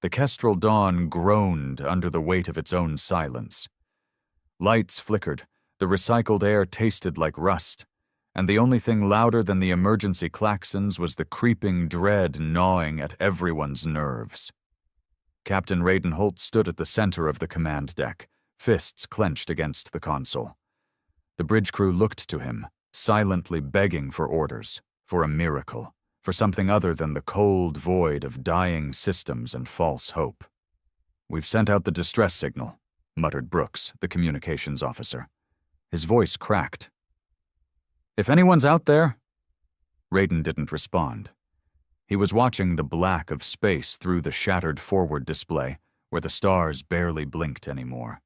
The kestrel dawn groaned under the weight of its own silence. Lights flickered, the recycled air tasted like rust, and the only thing louder than the emergency klaxons was the creeping dread gnawing at everyone's nerves. Captain Raiden Holt stood at the center of the command deck, fists clenched against the console. The bridge crew looked to him, silently begging for orders, for a miracle, for something other than the cold void of dying systems and false hope. "We've sent out the distress signal," muttered Brooks, the communications officer. His voice cracked. "If anyone's out there?" Raiden didn't respond. He was watching the black of space through the shattered forward display, where the stars barely blinked anymore.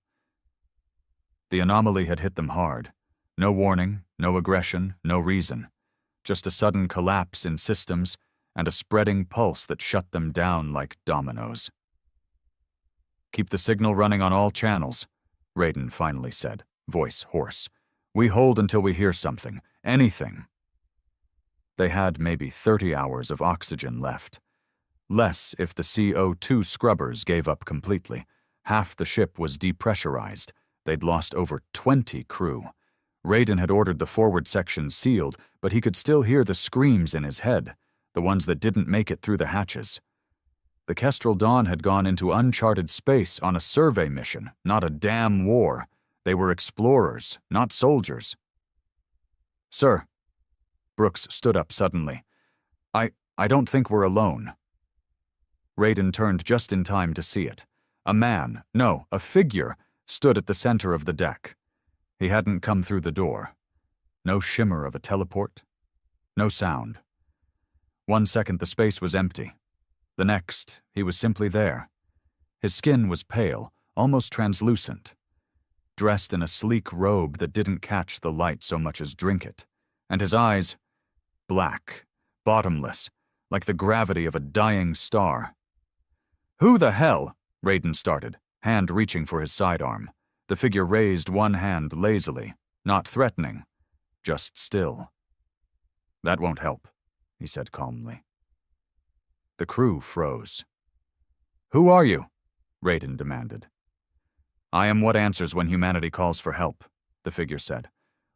The anomaly had hit them hard. No warning, no aggression, no reason. Just a sudden collapse in systems and a spreading pulse that shut them down like dominoes. "Keep the signal running on all channels," Raiden finally said, voice hoarse. "We hold until we hear something, anything." They had maybe 30 hours of oxygen left. Less if the CO2 scrubbers gave up completely. Half the ship was depressurized. They'd lost over 20 crew. Raiden had ordered the forward section sealed, but he could still hear the screams in his head, the ones that didn't make it through the hatches. The Kestrel Dawn had gone into uncharted space on a survey mission, not a damn war. They were explorers, not soldiers. "Sir." Brooks stood up suddenly. I don't think we're alone." Raiden turned just in time to see it. A man, no, a figure, stood at the center of the deck. He hadn't come through the door. No shimmer of a teleport. No sound. 1 second the space was empty. The next, he was simply there. His skin was pale, almost translucent. Dressed in a sleek robe that didn't catch the light so much as drink it. And his eyes, black, bottomless, like the gravity of a dying star. "Who the hell?" Raiden started, hand reaching for his sidearm. The figure raised one hand lazily, not threatening, just still. "That won't help," he said calmly. The crew froze. "Who are you?" Raiden demanded. "I am what answers when humanity calls for help," the figure said.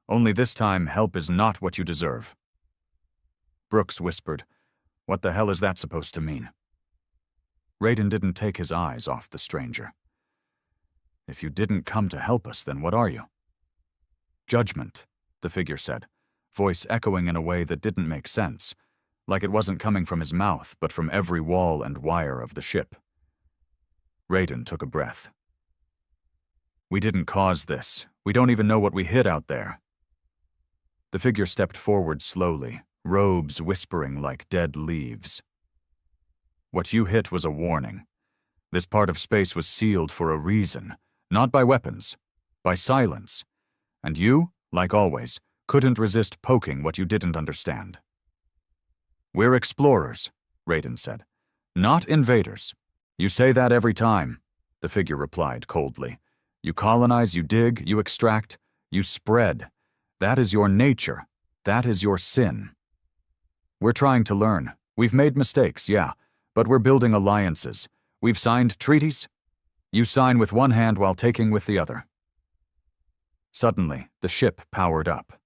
"Only this time, help is not what you deserve." Brooks whispered, "What the hell is that supposed to mean?" Raiden didn't take his eyes off the stranger. "If you didn't come to help us, then what are you?" "Judgment," the figure said, voice echoing in a way that didn't make sense, like it wasn't coming from his mouth, but from every wall and wire of the ship. Raiden took a breath. "We didn't cause this. We don't even know what we hit out there." The figure stepped forward slowly, robes whispering like dead leaves. "What you hit was a warning. This part of space was sealed for a reason, not by weapons, by silence. And you, like always, couldn't resist poking what you didn't understand." "We're explorers," Raiden said, "not invaders. You say that every time," the figure replied coldly. "You colonize, you dig, you extract, you spread. That is your nature. That is your sin. We're trying to learn. We've made mistakes, yeah, but we're building alliances. We've signed treaties. You sign with one hand while taking with the other." Suddenly, the ship powered up.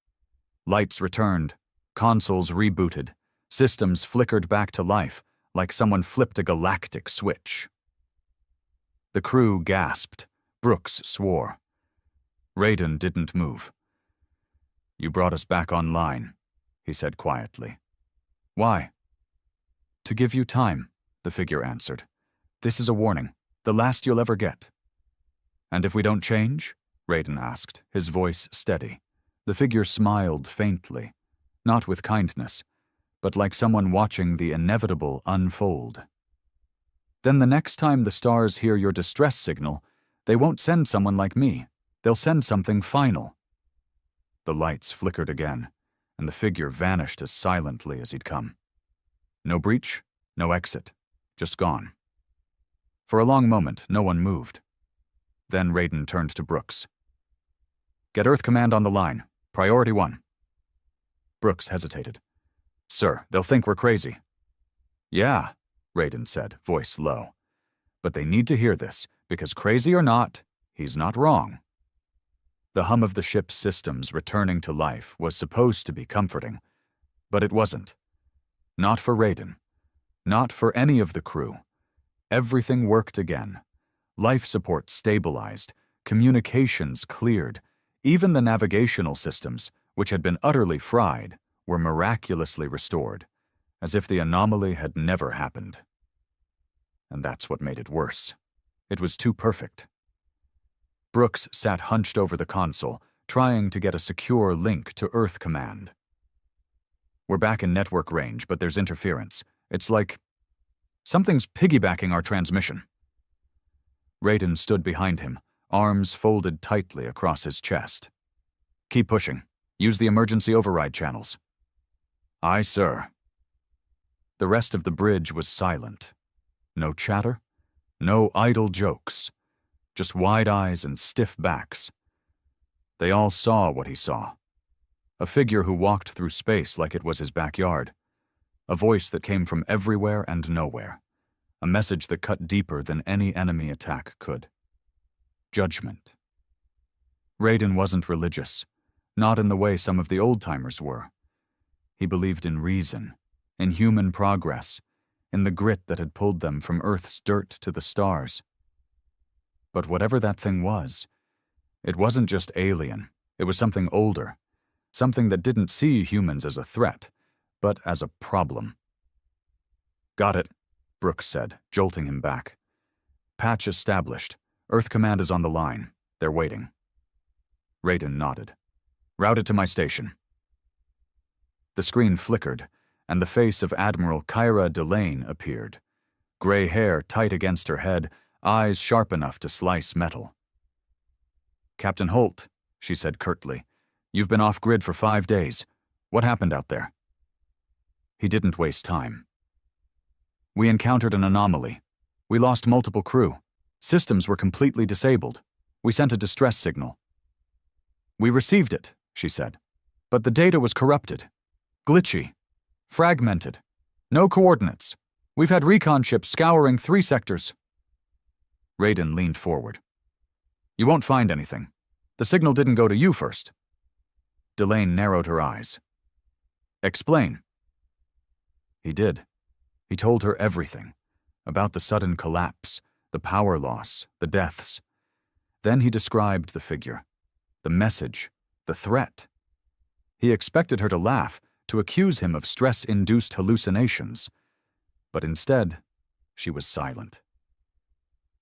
Lights returned, consoles rebooted, systems flickered back to life, like someone flipped a galactic switch. The crew gasped. Brooks swore. Raiden didn't move. "You brought us back online," he said quietly. "Why?" "To give you time," the figure answered. "This is a warning, the last you'll ever get." "And if we don't change?" Raiden asked, his voice steady. The figure smiled faintly, not with kindness, but like someone watching the inevitable unfold. "Then the next time the stars hear your distress signal, they won't send someone like me. They'll send something final." The lights flickered again, and the figure vanished as silently as he'd come. No breach, no exit, just gone. For a long moment, no one moved. Then Raiden turned to Brooks. "Get Earth Command on the line. Priority 1. Brooks hesitated. "Sir, they'll think we're crazy." "Yeah," Raiden said, voice low. but they need to hear this, because crazy or not, he's not wrong. The hum of the ship's systems returning to life was supposed to be comforting, but it wasn't. Not for Raiden. Not for any of the crew. Everything worked again. Life support stabilized, communications cleared, even the navigational systems, which had been utterly fried, were miraculously restored, as if the anomaly had never happened. And that's what made it worse. It was too perfect. Brooks sat hunched over the console, trying to get a secure link to Earth Command. We're back in network range, but there's interference. It's like something's piggybacking our transmission. Raiden stood behind him, arms folded tightly across his chest. Keep pushing. Use the emergency override channels. Aye, sir. The rest of the bridge was silent. No chatter, no idle jokes, just wide eyes and stiff backs. They all saw what he saw. A figure who walked through space like it was his backyard. A voice that came from everywhere and nowhere. A message that cut deeper than any enemy attack could. Judgment. Raiden wasn't religious, not in the way some of the old-timers were. He believed in reason, in human progress, in the grit that had pulled them from Earth's dirt to the stars. But whatever that thing was, it wasn't just alien, it was something older, something that didn't see humans as a threat, but as a problem. Got it, Brooks said, jolting him back. Patch established. Earth Command is on the line. They're waiting. Raiden nodded. Route it to my station. The screen flickered, and the face of Admiral Kyra Delane appeared. Gray hair tight against her head, eyes sharp enough to slice metal. Captain Holt, she said curtly, you've been off-grid for 5 days. What happened out there? He didn't waste time. We encountered an anomaly. We lost multiple crew. Systems were completely disabled. We sent a distress signal. We received it, she said, but the data was corrupted. Glitchy. Fragmented. No coordinates. We've had recon ships scouring 3 sectors. Raiden leaned forward. You won't find anything. The signal didn't go to you first. Delane narrowed her eyes. Explain. He did. He told her everything. About the sudden collapse, the power loss, the deaths. Then he described the figure, the message, the threat. He expected her to laugh, to accuse him of stress-induced hallucinations. But instead, she was silent.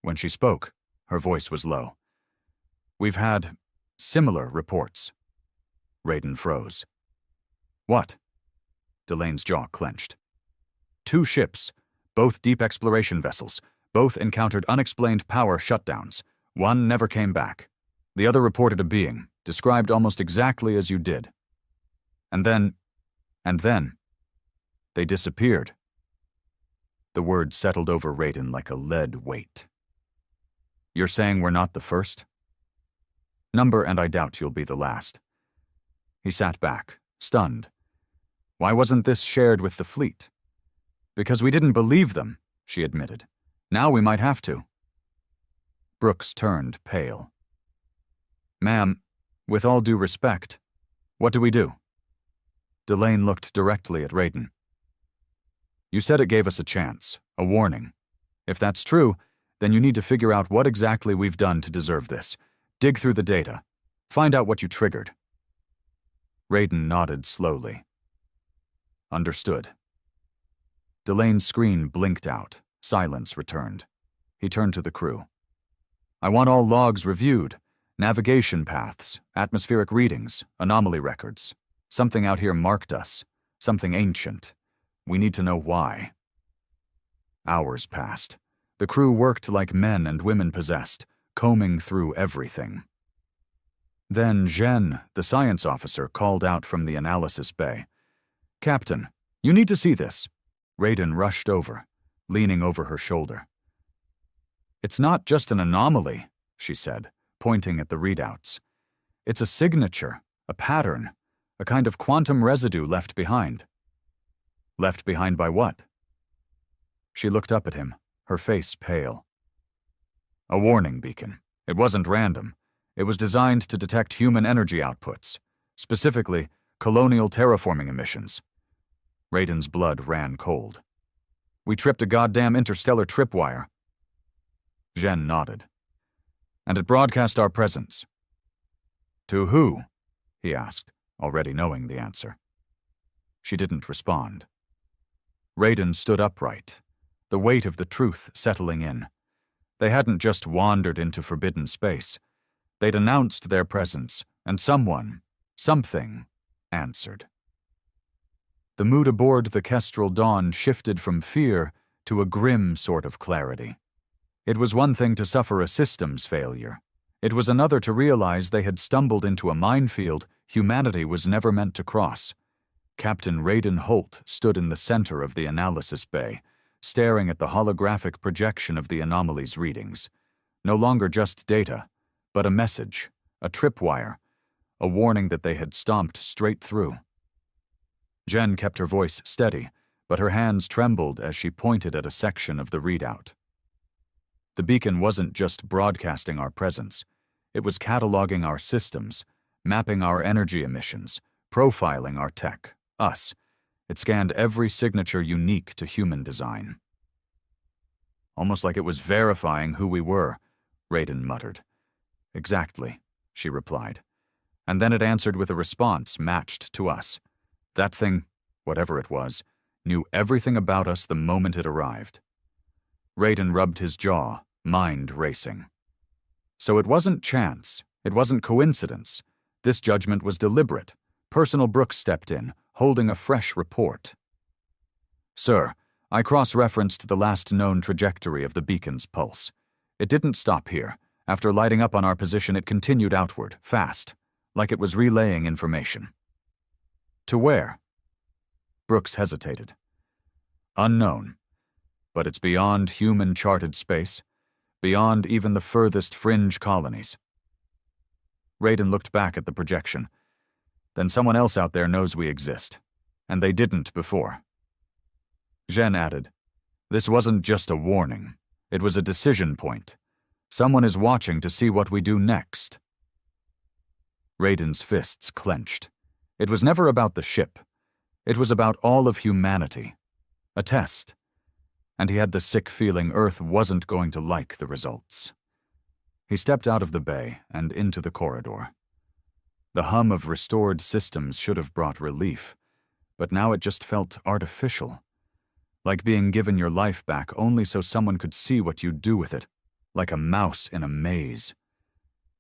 When she spoke, her voice was low. We've had similar reports. Raiden froze. What? Delane's jaw clenched. 2 ships, both deep exploration vessels, both encountered unexplained power shutdowns. One never came back. The other reported a being, described almost exactly as you did. And then, they disappeared. The word settled over Raiden like a lead weight. You're saying we're not the first? Number, and I doubt you'll be the last. He sat back, stunned. Why wasn't this shared with the fleet? Because we didn't believe them, she admitted. Now we might have to. Brooks turned pale. Ma'am, with all due respect, what do we do? Delane looked directly at Raiden. You said it gave us a chance, a warning. If that's true, then you need to figure out what exactly we've done to deserve this. Dig through the data. Find out what you triggered. Raiden nodded slowly. Understood. Delane's screen blinked out. Silence returned. He turned to the crew. I want all logs reviewed. Navigation paths, atmospheric readings, anomaly records. Something out here marked us. Something ancient. We need to know why. Hours passed. The crew worked like men and women possessed, combing through everything. Then Zhen, the science officer, called out from the analysis bay. Captain, you need to see this. Raiden rushed over, leaning over her shoulder. It's not just an anomaly, she said, pointing at the readouts. It's a signature, a pattern, a kind of quantum residue left behind. Left behind by what? She looked up at him, her face pale. A warning beacon. It wasn't random. It was designed to detect human energy outputs, specifically colonial terraforming emissions. Raiden's blood ran cold. We tripped a goddamn interstellar tripwire. Zhen nodded. And it broadcast our presence. To who? He asked, already knowing the answer. She didn't respond. Raiden stood upright, the weight of the truth settling in. They hadn't just wandered into forbidden space. They'd announced their presence, and someone, something, answered. The mood aboard the Kestrel Dawn shifted from fear to a grim sort of clarity. It was one thing to suffer a systems failure. It was another to realize they had stumbled into a minefield humanity was never meant to cross. Captain Raiden Holt stood in the center of the analysis bay, staring at the holographic projection of the anomaly's readings. No longer just data, but a message, a tripwire, a warning that they had stomped straight through. Jen kept her voice steady, but her hands trembled as she pointed at a section of the readout. The beacon wasn't just broadcasting our presence. It was cataloging our systems, mapping our energy emissions, profiling our tech, us. It scanned every signature unique to human design. Almost like it was verifying who we were, Raiden muttered. Exactly, she replied. And then it answered with a response matched to us. That thing, whatever it was, knew everything about us the moment it arrived. Raiden rubbed his jaw, mind racing. So it wasn't chance. It wasn't coincidence. This judgment was deliberate. Personal Brooks stepped in, holding a fresh report. Sir, I cross-referenced the last known trajectory of the beacon's pulse. It didn't stop here. After lighting up on our position, it continued outward, fast, like it was relaying information. To where? Brooks hesitated. Unknown. But it's beyond human-charted space, beyond even the furthest fringe colonies. Raiden looked back at the projection. Then someone else out there knows we exist, and they didn't before. Zhen added, this wasn't just a warning. It was a decision point. Someone is watching to see what we do next. Raiden's fists clenched. It was never about the ship. It was about all of humanity. A test. And he had the sick feeling Earth wasn't going to like the results. He stepped out of the bay and into the corridor. The hum of restored systems should have brought relief, but now it just felt artificial. Like being given your life back only so someone could see what you'd do with it, like a mouse in a maze.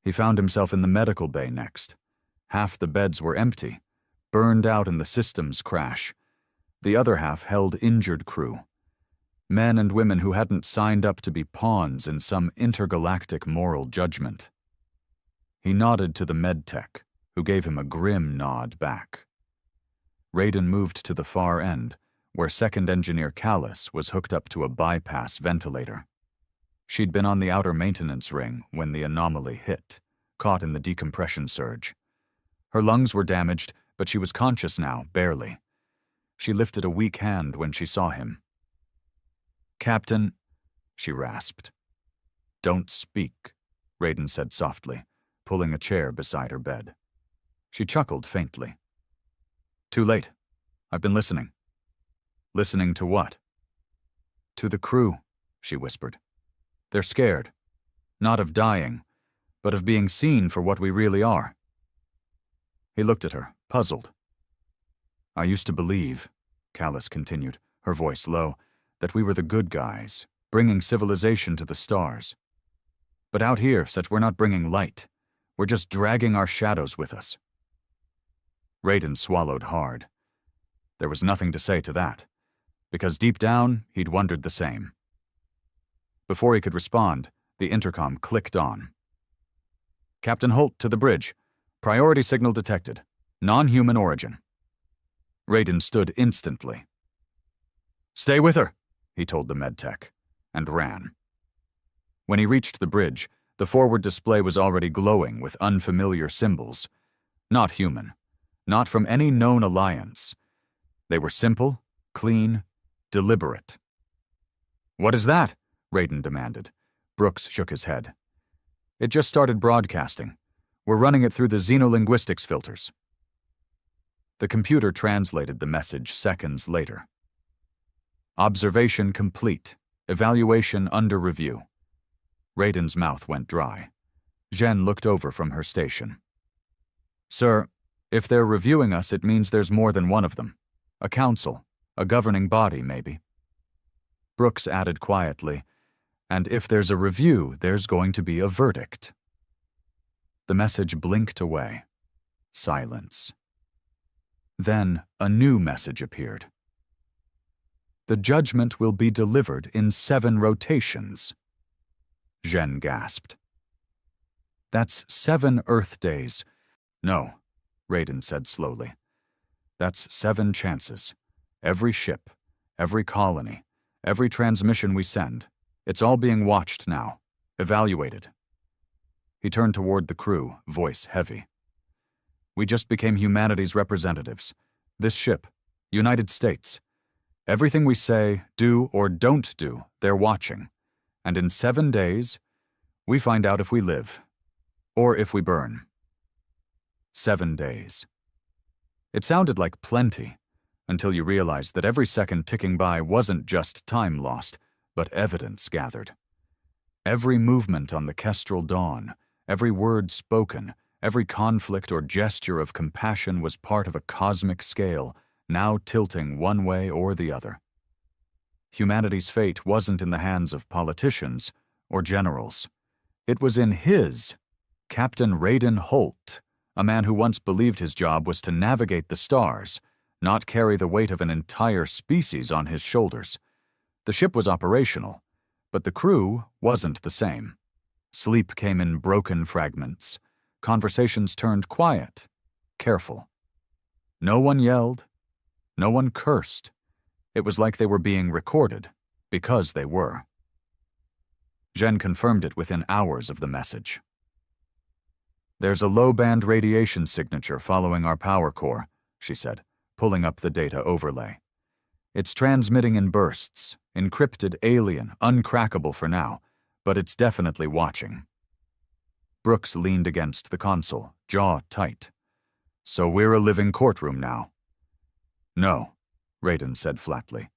He found himself in the medical bay next. Half the beds were empty, burned out in the systems crash. The other half held injured crew. Men and women who hadn't signed up to be pawns in some intergalactic moral judgment. He nodded to the medtech, who gave him a grim nod back. Raiden moved to the far end, where Second Engineer Callus was hooked up to a bypass ventilator. She'd been on the outer maintenance ring when the anomaly hit, caught in the decompression surge. Her lungs were damaged, but she was conscious now, barely. She lifted a weak hand when she saw him. Captain, she rasped. Don't speak, Raiden said softly, pulling a chair beside her bed. She chuckled faintly. Too late. I've been listening. Listening to what? To the crew, she whispered. They're scared. Not of dying, but of being seen for what we really are. He looked at her, puzzled. I used to believe, Callus continued, her voice low, that we were the good guys, bringing civilization to the stars. But out here, such we're not bringing light. We're just dragging our shadows with us. Raiden swallowed hard. There was nothing to say to that, because deep down, he'd wondered the same. Before he could respond, the intercom clicked on. Captain Holt to the bridge. Priority signal detected. Non-human origin. Raiden stood instantly. Stay with her, he told the medtech, and ran. When he reached the bridge, the forward display was already glowing with unfamiliar symbols. Not human. Not from any known alliance. They were simple, clean, deliberate. What is that? Raiden demanded, Brooks shook his head. It just started broadcasting. We're running it through the xenolinguistics filters. The computer translated the message seconds later. Observation complete. Evaluation under review. Raiden's mouth went dry. Jen looked over from her station. Sir, if they're reviewing us, it means there's more than one of them. A council, a governing body, maybe. Brooks added quietly, and if there's a review, there's going to be a verdict. The message blinked away. Silence. Then a new message appeared. The judgment will be delivered in 7 rotations. Jen gasped. That's 7 Earth days. No, Raiden said slowly. That's 7 chances. Every ship, every colony, every transmission we send. It's all being watched now, evaluated. He turned toward the crew, voice heavy. We just became humanity's representatives. This ship, United States. Everything we say, do, or don't do, they're watching. And in 7 days, we find out if we live, or if we burn. 7 days. It sounded like plenty, until you realized that every second ticking by wasn't just time lost, but evidence gathered. Every movement on the Kestrel Dawn, every word spoken, every conflict or gesture of compassion was part of a cosmic scale, now tilting one way or the other. Humanity's fate wasn't in the hands of politicians or generals. It was in his, Captain Raiden Holt, a man who once believed his job was to navigate the stars, not carry the weight of an entire species on his shoulders. The ship was operational, but the crew wasn't the same. Sleep came in broken fragments. Conversations turned quiet, careful. No one yelled. No one cursed. It was like they were being recorded, because they were. Jen confirmed it within hours of the message. There's a low-band radiation signature following our power core, she said, pulling up the data overlay. It's transmitting in bursts, encrypted alien, uncrackable for now, but it's definitely watching. Brooks leaned against the console, jaw tight. So we're a living courtroom now. No, Raiden said flatly.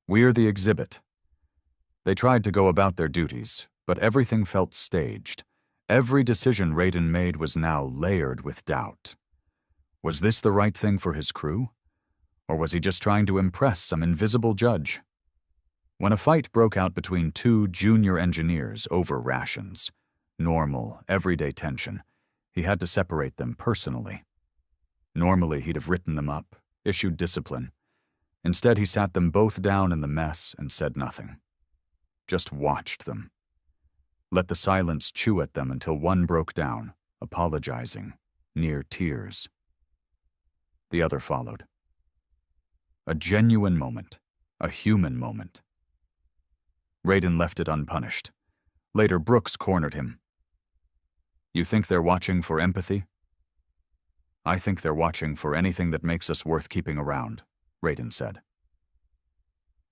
We're the exhibit. They tried to go about their duties, but everything felt staged. Every decision Raiden made was now layered with doubt. Was this the right thing for his crew? Or was he just trying to impress some invisible judge? When a fight broke out between 2 junior engineers over rations, normal, everyday tension, he had to separate them personally. Normally, he'd have written them up, issued discipline. Instead, he sat them both down in the mess and said nothing. Just watched them. Let the silence chew at them until one broke down, apologizing, near tears. The other followed. A genuine moment, a human moment. Raiden left it unpunished. Later, Brooks cornered him. You think they're watching for empathy? I think they're watching for anything that makes us worth keeping around, Raiden said.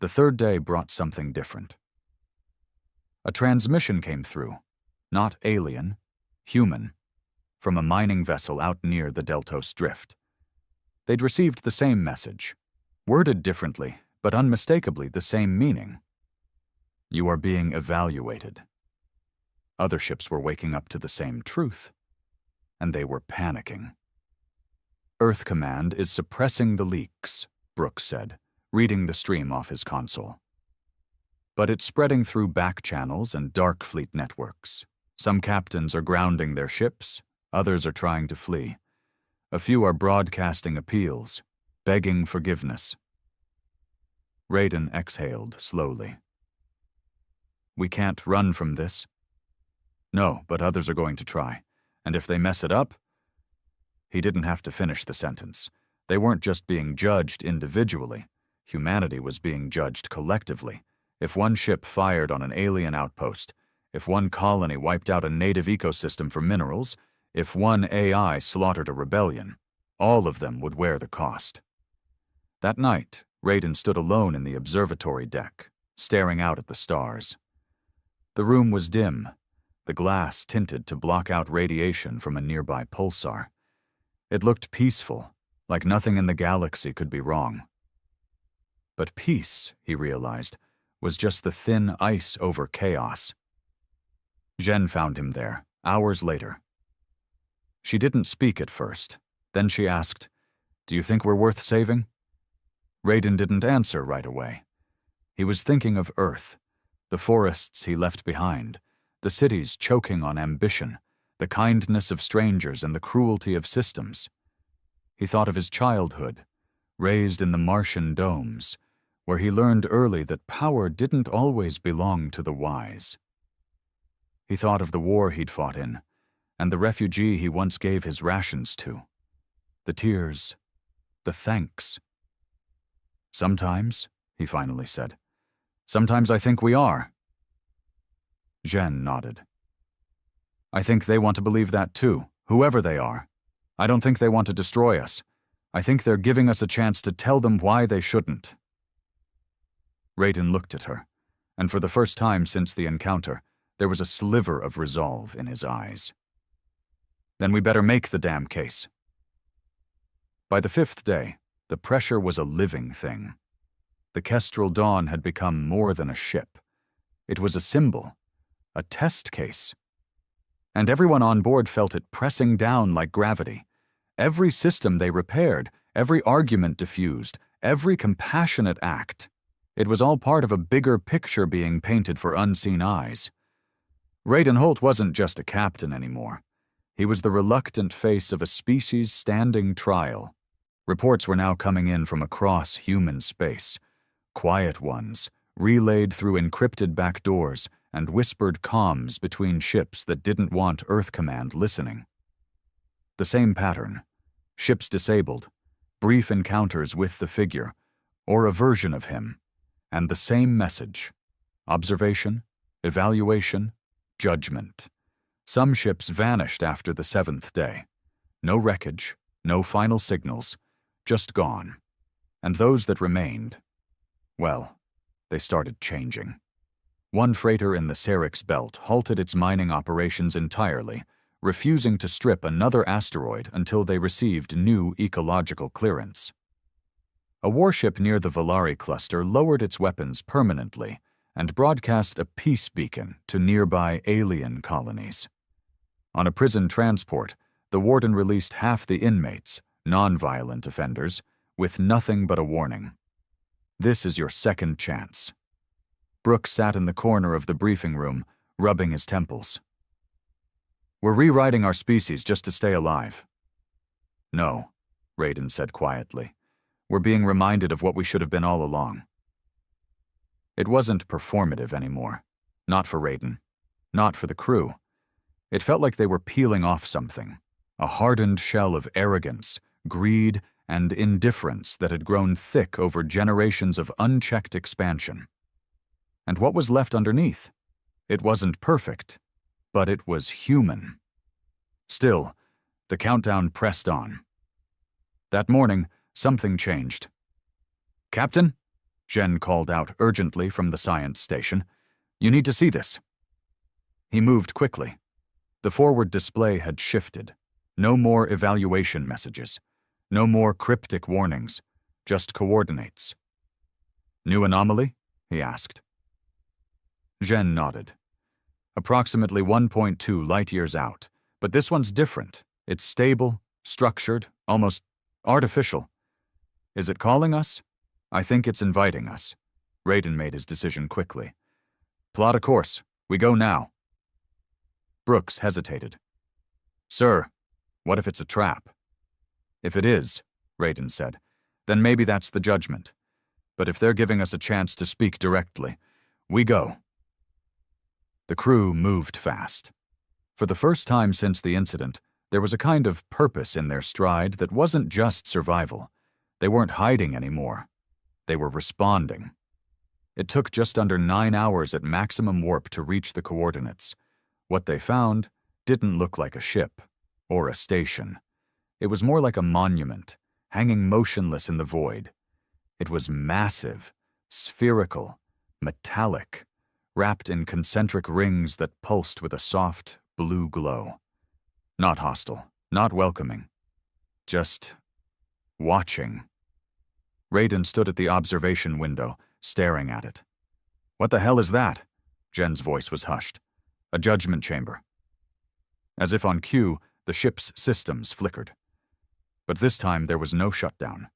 The 3rd day brought something different. A transmission came through, not alien, human, from a mining vessel out near the Deltos Drift. They'd received the same message, worded differently, but unmistakably the same meaning. You are being evaluated. Other ships were waking up to the same truth, and they were panicking. Earth Command is suppressing the leaks, Brooks said, reading the stream off his console. But it's spreading through back channels and dark fleet networks. Some captains are grounding their ships, others are trying to flee. A few are broadcasting appeals, begging forgiveness. Raiden exhaled slowly. We can't run from this. No, but others are going to try. And if they mess it up... He didn't have to finish the sentence. They weren't just being judged individually. Humanity was being judged collectively. If one ship fired on an alien outpost, if one colony wiped out a native ecosystem for minerals, if one AI slaughtered a rebellion, all of them would wear the cost. That night, Raiden stood alone in the observatory deck, staring out at the stars. The room was dim, the glass tinted to block out radiation from a nearby pulsar. It looked peaceful, like nothing in the galaxy could be wrong. But peace, he realized, was just the thin ice over chaos. Jen found him there, hours later. She didn't speak at first. Then she asked, "Do you think we're worth saving?" Raiden didn't answer right away. He was thinking of Earth, the forests he left behind, the cities choking on ambition, the kindness of strangers and the cruelty of systems. He thought of his childhood, raised in the Martian domes, where he learned early that power didn't always belong to the wise. He thought of the war he'd fought in, and the refugee he once gave his rations to. The tears, the thanks. "Sometimes," he finally said, "sometimes I think we are." Jen nodded. "I think they want to believe that too, whoever they are. I don't think they want to destroy us. I think they're giving us a chance to tell them why they shouldn't." Raiden looked at her, and for the first time since the encounter, there was a sliver of resolve in his eyes. "Then we better make the damn case." By the 5th day, the pressure was a living thing. The Kestrel Dawn had become more than a ship. It was a symbol, a test case. And everyone on board felt it pressing down like gravity. Every system they repaired, every argument diffused, every compassionate act. It was all part of a bigger picture being painted for unseen eyes. Raiden Holt wasn't just a captain anymore. He was the reluctant face of a species standing trial. Reports were now coming in from across human space. Quiet ones, relayed through encrypted back doors and whispered comms between ships that didn't want Earth Command listening. The same pattern. Ships disabled, brief encounters with the figure, or a version of him, and the same message. Observation, evaluation, judgment. Some ships vanished after the 7th day. No wreckage, no final signals, just gone. And those that remained, well, they started changing. One freighter in the Cerix Belt halted its mining operations entirely, refusing to strip another asteroid until they received new ecological clearance. A warship near the Valari cluster lowered its weapons permanently and broadcast a peace beacon to nearby alien colonies. On a prison transport, the warden released half the inmates, non-violent offenders, with nothing but a warning. "This is your second chance." Brooks sat in the corner of the briefing room, rubbing his temples. "We're rewriting our species just to stay alive." "No," Raiden said quietly. "We're being reminded of what we should have been all along." It wasn't performative anymore. Not for Raiden. Not for the crew. It felt like they were peeling off something, a hardened shell of arrogance, greed, and indifference that had grown thick over generations of unchecked expansion. And what was left underneath? It wasn't perfect, but it was human. Still, the countdown pressed on. That morning, something changed. "Captain," Jen called out urgently from the science station, "you need to see this." He moved quickly. The forward display had shifted. No more evaluation messages. No more cryptic warnings. Just coordinates. "New anomaly?" he asked. Jen nodded. "Approximately 1.2 light-years out, but this one's different. It's stable, structured, almost artificial. Is it calling us? I think it's inviting us." Raiden made his decision quickly. "Plot a course. We go now." Brooks hesitated. "Sir, what if it's a trap?" "If it is," Raiden said, "then maybe that's the judgment. But if they're giving us a chance to speak directly, we go." The crew moved fast. For the first time since the incident, there was a kind of purpose in their stride that wasn't just survival. They weren't hiding anymore. They were responding. It took just under 9 hours at maximum warp to reach the coordinates. What they found didn't look like a ship or a station. It was more like a monument, hanging motionless in the void. It was massive, spherical, metallic, wrapped in concentric rings that pulsed with a soft, blue glow. Not hostile, not welcoming. Just watching. Raiden stood at the observation window, staring at it. "What the hell is that?" Jen's voice was hushed. "A judgment chamber." As if on cue, the ship's systems flickered. But this time there was no shutdown.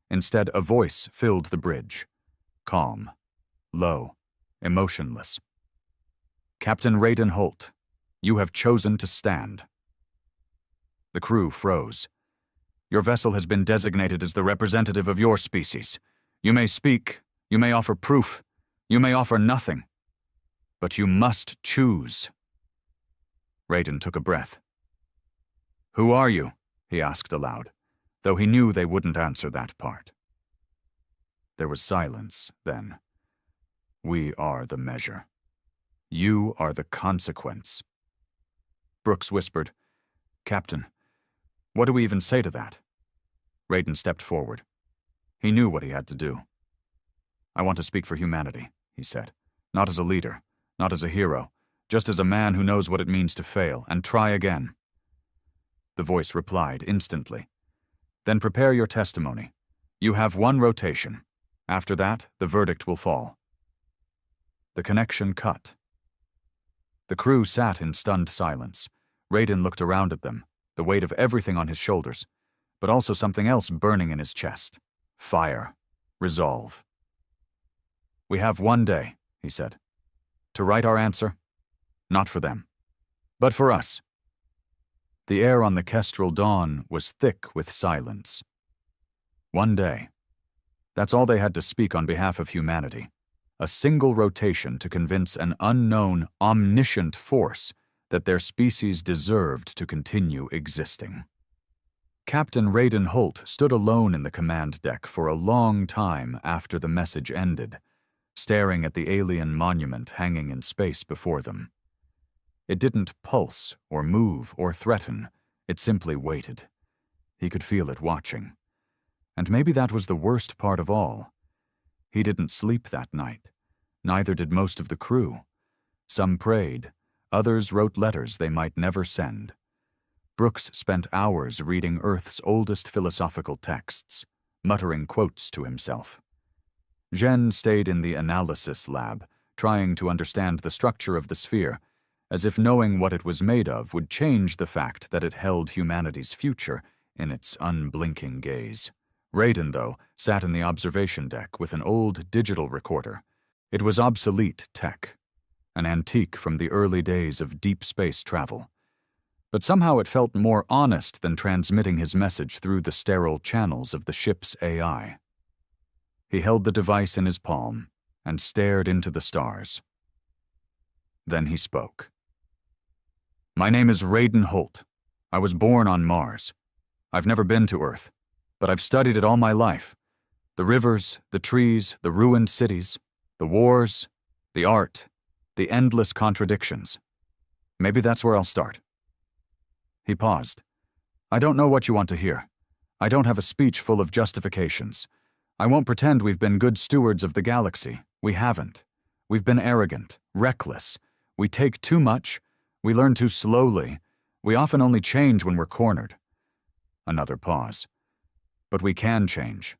Instead, a voice filled the bridge. Calm, low, emotionless. "Captain Raiden Holt, you have chosen to stand." The crew froze. "Your vessel has been designated as the representative of your species. You may speak, you may offer proof, you may offer nothing. But you must choose." Raiden took a breath. "Who are you?" he asked aloud, though he knew they wouldn't answer that part. There was silence, then. "We are the measure. You are the consequence." Brooks whispered, "Captain, what do we even say to that?" Raiden stepped forward. He knew what he had to do. "I want to speak for humanity," he said. "Not as a leader, not as a hero, just as a man who knows what it means to fail and try again." The voice replied instantly. "Then prepare your testimony. You have one rotation. After that, the verdict will fall." The connection cut. The crew sat in stunned silence. Raiden looked around at them, the weight of everything on his shoulders, but also something else burning in his chest. Fire. Resolve. "We have one day," he said, "to write our answer. Not for them, but for us." The air on the Kestrel dawn was thick with silence. One day. That's all they had to speak on behalf of humanity. A single rotation to convince an unknown, omniscient force that their species deserved to continue existing. Captain Raiden Holt stood alone in the command deck for a long time after the message ended, staring at the alien monument hanging in space before them. It didn't pulse or move or threaten. It simply waited. He could feel it watching. And maybe that was the worst part of all. He didn't sleep that night. Neither did most of the crew. Some prayed. Others wrote letters they might never send. Brooks spent hours reading Earth's oldest philosophical texts, muttering quotes to himself. Jen stayed in the analysis lab, trying to understand the structure of the sphere, as if knowing what it was made of would change the fact that it held humanity's future in its unblinking gaze. Raiden, though, sat in the observation deck with an old digital recorder. It was obsolete tech, an antique from the early days of deep space travel. But somehow it felt more honest than transmitting his message through the sterile channels of the ship's AI. He held the device in his palm and stared into the stars. Then he spoke. "My name is Raiden Holt. I was born on Mars. I've never been to Earth, but I've studied it all my life. The rivers, the trees, the ruined cities, the wars, the art, the endless contradictions. Maybe that's where I'll start." He paused. "I don't know what you want to hear. I don't have a speech full of justifications. I won't pretend we've been good stewards of the galaxy. We haven't. We've been arrogant, reckless. We take too much. We learn too slowly. We often only change when we're cornered." Another pause. "But we can change."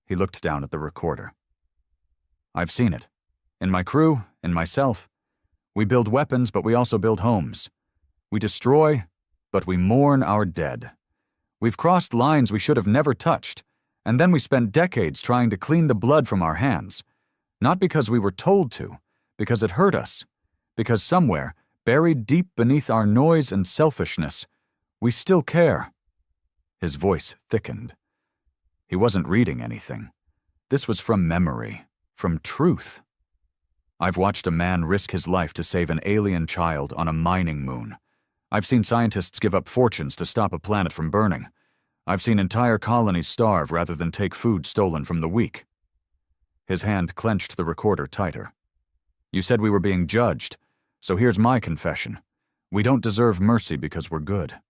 He looked down at the recorder. "I've seen it. In my crew, in myself. We build weapons, but we also build homes. We destroy, but we mourn our dead. We've crossed lines we should have never touched, and then we spent decades trying to clean the blood from our hands. Not because we were told to, because it hurt us. Because somewhere, buried deep beneath our noise and selfishness, we still care." His voice thickened. He wasn't reading anything. This was from memory, from truth. "I've watched a man risk his life to save an alien child on a mining moon. I've seen scientists give up fortunes to stop a planet from burning. I've seen entire colonies starve rather than take food stolen from the weak." His hand clenched the recorder tighter. "You said we were being judged, so here's my confession. We don't deserve mercy because we're good.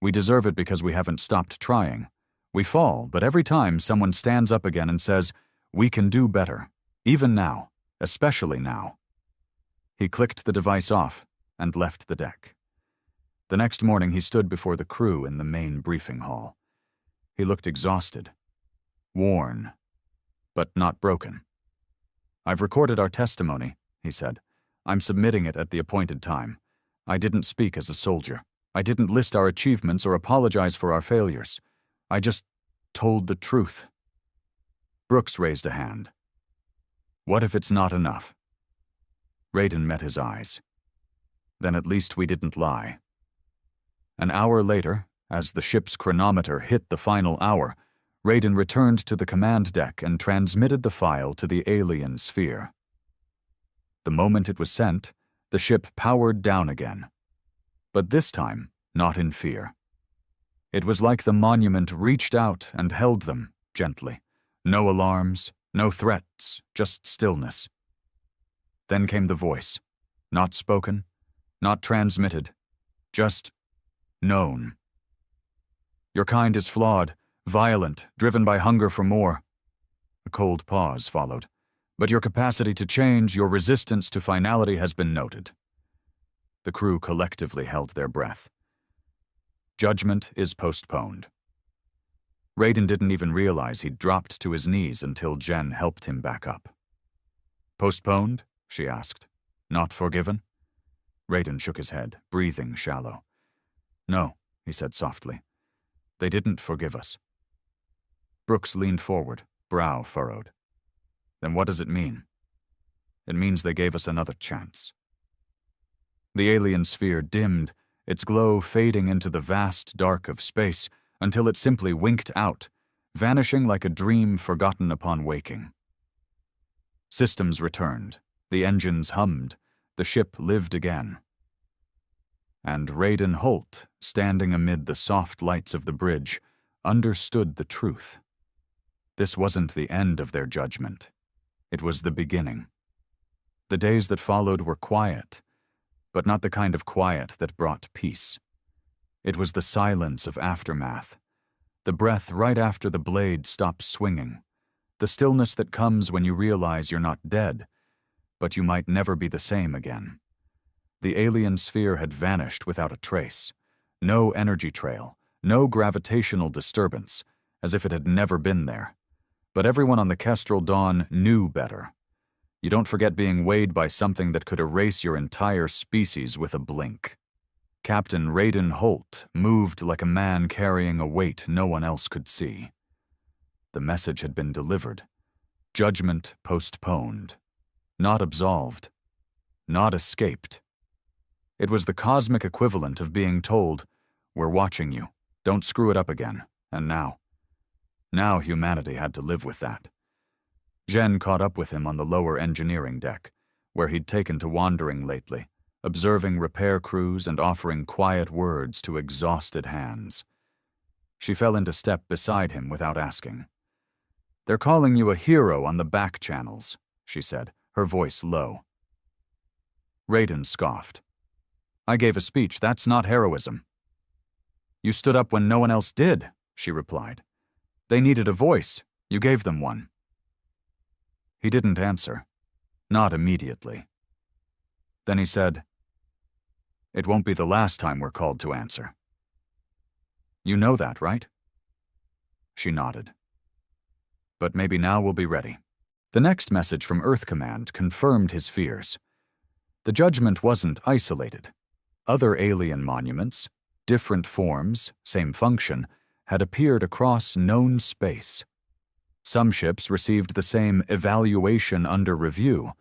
We deserve it because we haven't stopped trying. We fall, but every time someone stands up again and says, 'We can do better,' even now, especially now, He clicked the device off and left the deck. The next morning he stood before the crew in the main briefing hall. He looked exhausted, worn, but not broken. "I've recorded our testimony," he said. "I'm submitting it at the appointed time. I didn't speak as a soldier. I didn't list our achievements or apologize for our failures. I just told the truth." Brooks raised a hand. "What if it's not enough?" Raiden met his eyes. "Then at least we didn't lie." An hour later, as the ship's chronometer hit the final hour, Raiden returned to the command deck and transmitted the file to the alien sphere. The moment it was sent, the ship powered down again. But this time, not in fear. It was like the monument reached out and held them, gently. No alarms, no threats, just stillness. Then came the voice, not spoken, not transmitted, just known. "Your kind is flawed, violent, driven by hunger for more." A cold pause followed. "But your capacity to change, your resistance to finality has been noted." The crew collectively held their breath. Judgment is postponed. Raiden didn't even realize he'd dropped to his knees until Jen helped him back up. "Postponed?" she asked. "Not forgiven?" Raiden shook his head, breathing shallow. "No," he said softly. "They didn't forgive us." Brooks leaned forward, brow furrowed. "Then what does it mean?" "It means they gave us another chance." The alien sphere dimmed, its glow fading into the vast dark of space until it simply winked out, vanishing like a dream forgotten upon waking. Systems returned, the engines hummed, the ship lived again. And Raiden Holt, standing amid the soft lights of the bridge, understood the truth. This wasn't the end of their judgment. It was the beginning. The days that followed were quiet, but not the kind of quiet that brought peace. It was the silence of aftermath, the breath right after the blade stops swinging, the stillness that comes when you realize you're not dead, but you might never be the same again. The alien sphere had vanished without a trace. No energy trail, no gravitational disturbance, as if it had never been there. But everyone on the Kestrel Dawn knew better. You don't forget being weighed by something that could erase your entire species with a blink. Captain Raiden Holt moved like a man carrying a weight no one else could see. The message had been delivered. Judgment postponed. Not absolved. Not escaped. It was the cosmic equivalent of being told, "We're watching you. Don't screw it up again." And now humanity had to live with that. Jen caught up with him on the lower engineering deck, where he'd taken to wandering lately, observing repair crews and offering quiet words to exhausted hands. She fell into step beside him without asking. "They're calling you a hero on the back channels," she said, her voice low. Raiden scoffed. "I gave a speech, that's not heroism." "You stood up when no one else did," she replied. "They needed a voice. You gave them one." He didn't answer. Not immediately. Then he said, "It won't be the last time we're called to answer." "You know that, right?" She nodded. "But maybe now we'll be ready." The next message from Earth Command confirmed his fears. The judgment wasn't isolated. Other alien monuments, different forms, same function, had appeared across known space. Some ships received the same evaluation under review.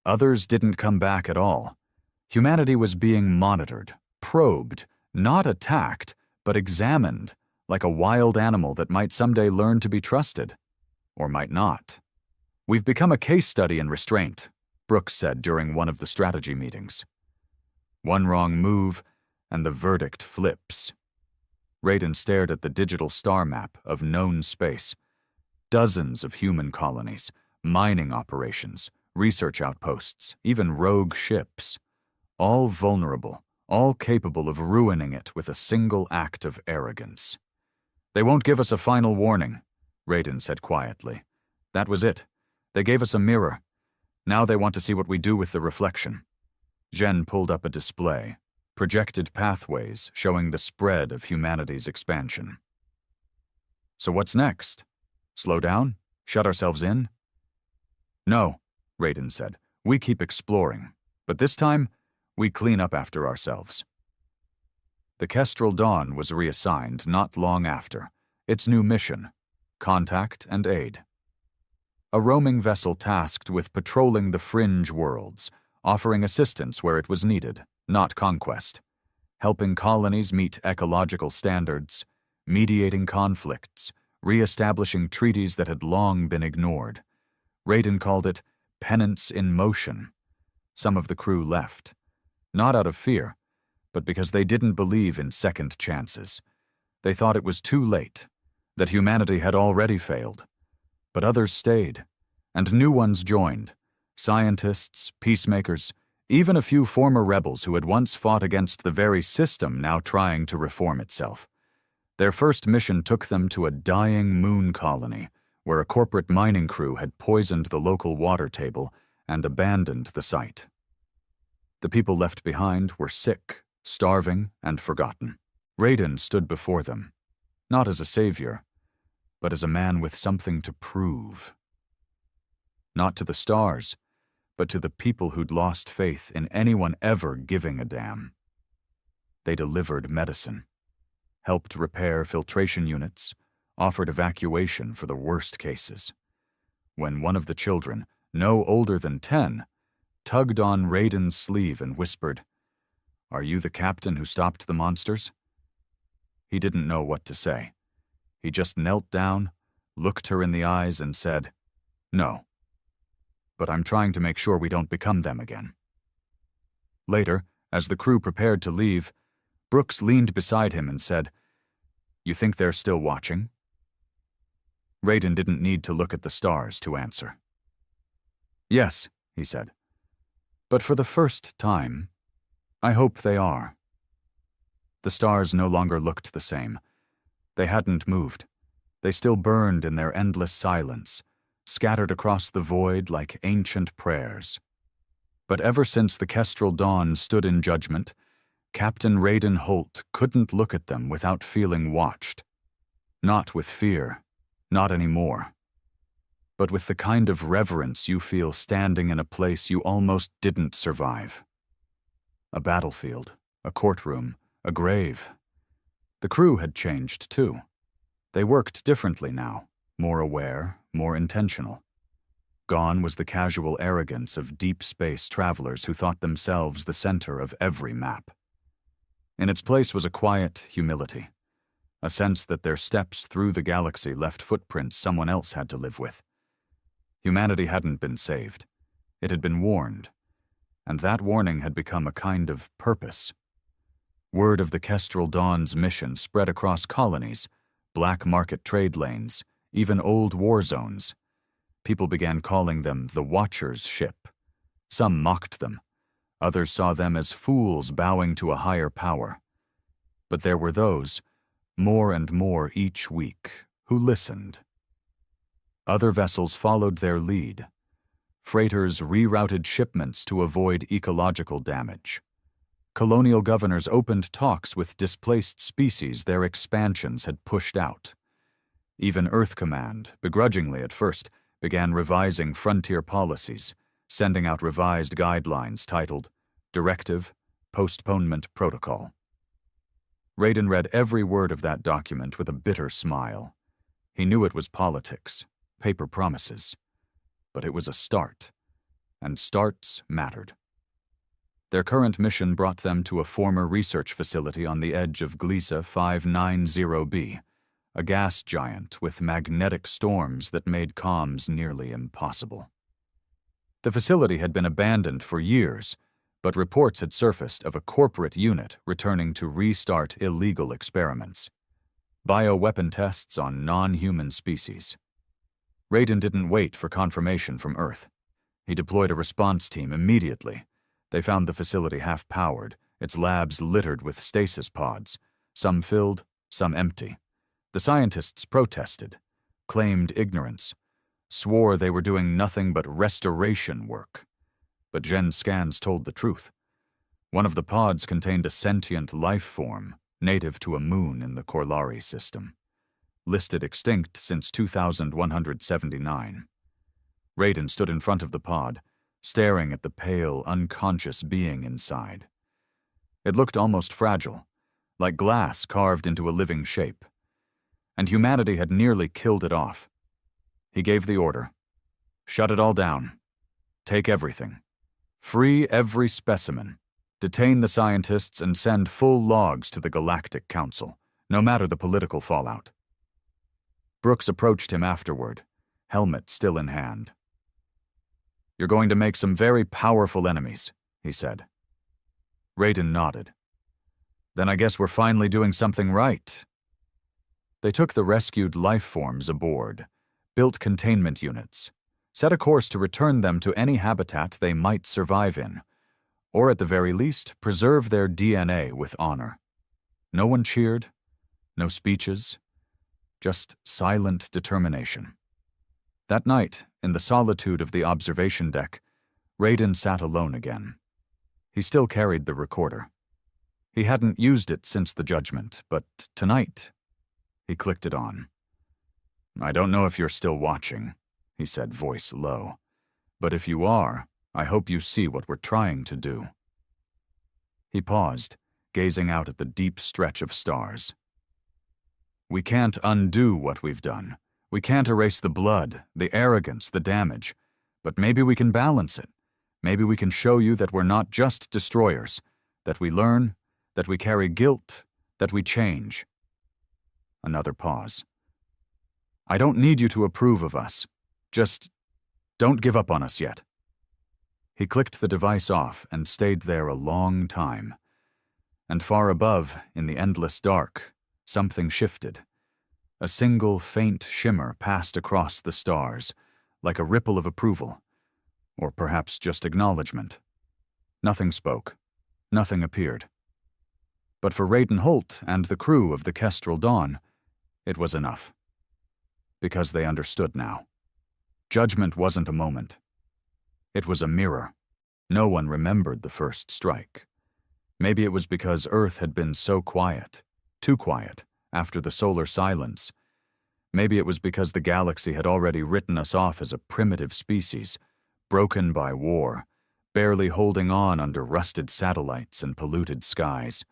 Others didn't come back at all. Humanity was being monitored, probed, not attacked, but examined, like a wild animal that might someday learn to be trusted. Or might not. "We've become a case study in restraint," Brooks said during one of the strategy meetings. One wrong move, and the verdict flips. Raiden stared at the digital star map of known space. Dozens of human colonies, mining operations, research outposts, even rogue ships. All vulnerable, all capable of ruining it with a single act of arrogance. "They won't give us a final warning," Raiden said quietly. "That was it. They gave us a mirror. Now they want to see what we do with the reflection." Zhen pulled up a display, projected pathways showing the spread of humanity's expansion. So what's next? Slow down? Shut ourselves in? No, Raiden said. We keep exploring, but this time, we clean up after ourselves. The Kestrel Dawn was reassigned not long after. Its new mission: contact and aid. A roaming vessel tasked with patrolling the fringe worlds, offering assistance where it was needed, not conquest, helping colonies meet ecological standards, mediating conflicts, re-establishing treaties that had long been ignored. Raiden called it penance in motion. Some of the crew left, not out of fear, but because they didn't believe in second chances. They thought it was too late, that humanity had already failed. But others stayed, and new ones joined. Scientists, peacemakers, even a few former rebels who had once fought against the very system now trying to reform itself. Their first mission took them to a dying moon colony, where a corporate mining crew had poisoned the local water table and abandoned the site. The people left behind were sick, starving, and forgotten. Raiden stood before them, not as a savior, but as a man with something to prove. Not to the stars, but to the people who'd lost faith in anyone ever giving a damn. They delivered medicine, helped repair filtration units, offered evacuation for the worst cases. When one of the children, no older than 10, tugged on Raiden's sleeve and whispered, "Are you the captain who stopped the monsters?" He didn't know what to say. He just knelt down, looked her in the eyes, and said, "No. But I'm trying to make sure we don't become them again." Later, as the crew prepared to leave, Brooks leaned beside him and said, "You think they're still watching?" Raiden didn't need to look at the stars to answer. "Yes," he said. "But for the first time, I hope they are." The stars no longer looked the same. They hadn't moved. They still burned in their endless silence, scattered across the void like ancient prayers. But ever since the Kestrel Dawn stood in judgment, Captain Raiden Holt couldn't look at them without feeling watched. Not with fear, not anymore, but with the kind of reverence you feel standing in a place you almost didn't survive. A battlefield, a courtroom, a grave. The crew had changed too. They worked differently now, more aware, more intentional. Gone was the casual arrogance of deep space travelers who thought themselves the center of every map. In its place was a quiet humility, a sense that their steps through the galaxy left footprints someone else had to live with. Humanity hadn't been saved. It had been warned, and that warning had become a kind of purpose. Word of the Kestrel Dawn's mission spread across colonies, black market trade lanes, even old war zones. People began calling them the Watcher's Ship. Some mocked them. Others saw them as fools bowing to a higher power. But there were those, more and more each week, who listened. Other vessels followed their lead. Freighters rerouted shipments to avoid ecological damage. Colonial governors opened talks with displaced species their expansions had pushed out. Even Earth Command, begrudgingly at first, began revising frontier policies, sending out revised guidelines titled Directive, Postponement Protocol. Raiden read every word of that document with a bitter smile. He knew it was politics, paper promises. But it was a start, and starts mattered. Their current mission brought them to a former research facility on the edge of Gliese 590b, a gas giant with magnetic storms that made comms nearly impossible. The facility had been abandoned for years, but reports had surfaced of a corporate unit returning to restart illegal experiments. Bioweapon tests on non-human species. Raiden didn't wait for confirmation from Earth. He deployed a response team immediately. They found the facility half-powered, its labs littered with stasis pods, some filled, some empty. The scientists protested, claimed ignorance, swore they were doing nothing but restoration work. But Gen's scans told the truth. One of the pods contained a sentient life form native to a moon in the Corlari system, listed extinct since 2179. Raiden stood in front of the pod, staring at the pale, unconscious being inside. It looked almost fragile, like glass carved into a living shape, and humanity had nearly killed it off. He gave the order. Shut it all down. Take everything. Free every specimen. Detain the scientists and send full logs to the Galactic Council, no matter the political fallout. Brooks approached him afterward, helmet still in hand. "You're going to make some very powerful enemies," he said. Raiden nodded. "Then I guess we're finally doing something right." They took the rescued life forms aboard, built containment units, set a course to return them to any habitat they might survive in, or at the very least, preserve their DNA with honor. No one cheered, no speeches, just silent determination. That night, in the solitude of the observation deck, Raiden sat alone again. He still carried the recorder. He hadn't used it since the judgment, but tonight, he clicked it on. "I don't know if you're still watching," he said, voice low. "But if you are, I hope you see what we're trying to do." He paused, gazing out at the deep stretch of stars. "We can't undo what we've done. We can't erase the blood, the arrogance, the damage. But maybe we can balance it. Maybe we can show you that we're not just destroyers, that we learn, that we carry guilt, that we change." Another pause. "I don't need you to approve of us. Just don't give up on us yet." He clicked the device off and stayed there a long time. And far above, in the endless dark, something shifted. A single faint shimmer passed across the stars, like a ripple of approval, or perhaps just acknowledgement. Nothing spoke. Nothing appeared. But for Raiden Holt and the crew of the Kestrel Dawn, it was enough. Because they understood now. Judgment wasn't a moment. It was a mirror. No one remembered the first strike. Maybe it was because Earth had been so quiet, too quiet, after the solar silence. Maybe it was because the galaxy had already written us off as a primitive species, broken by war, barely holding on under rusted satellites and polluted skies.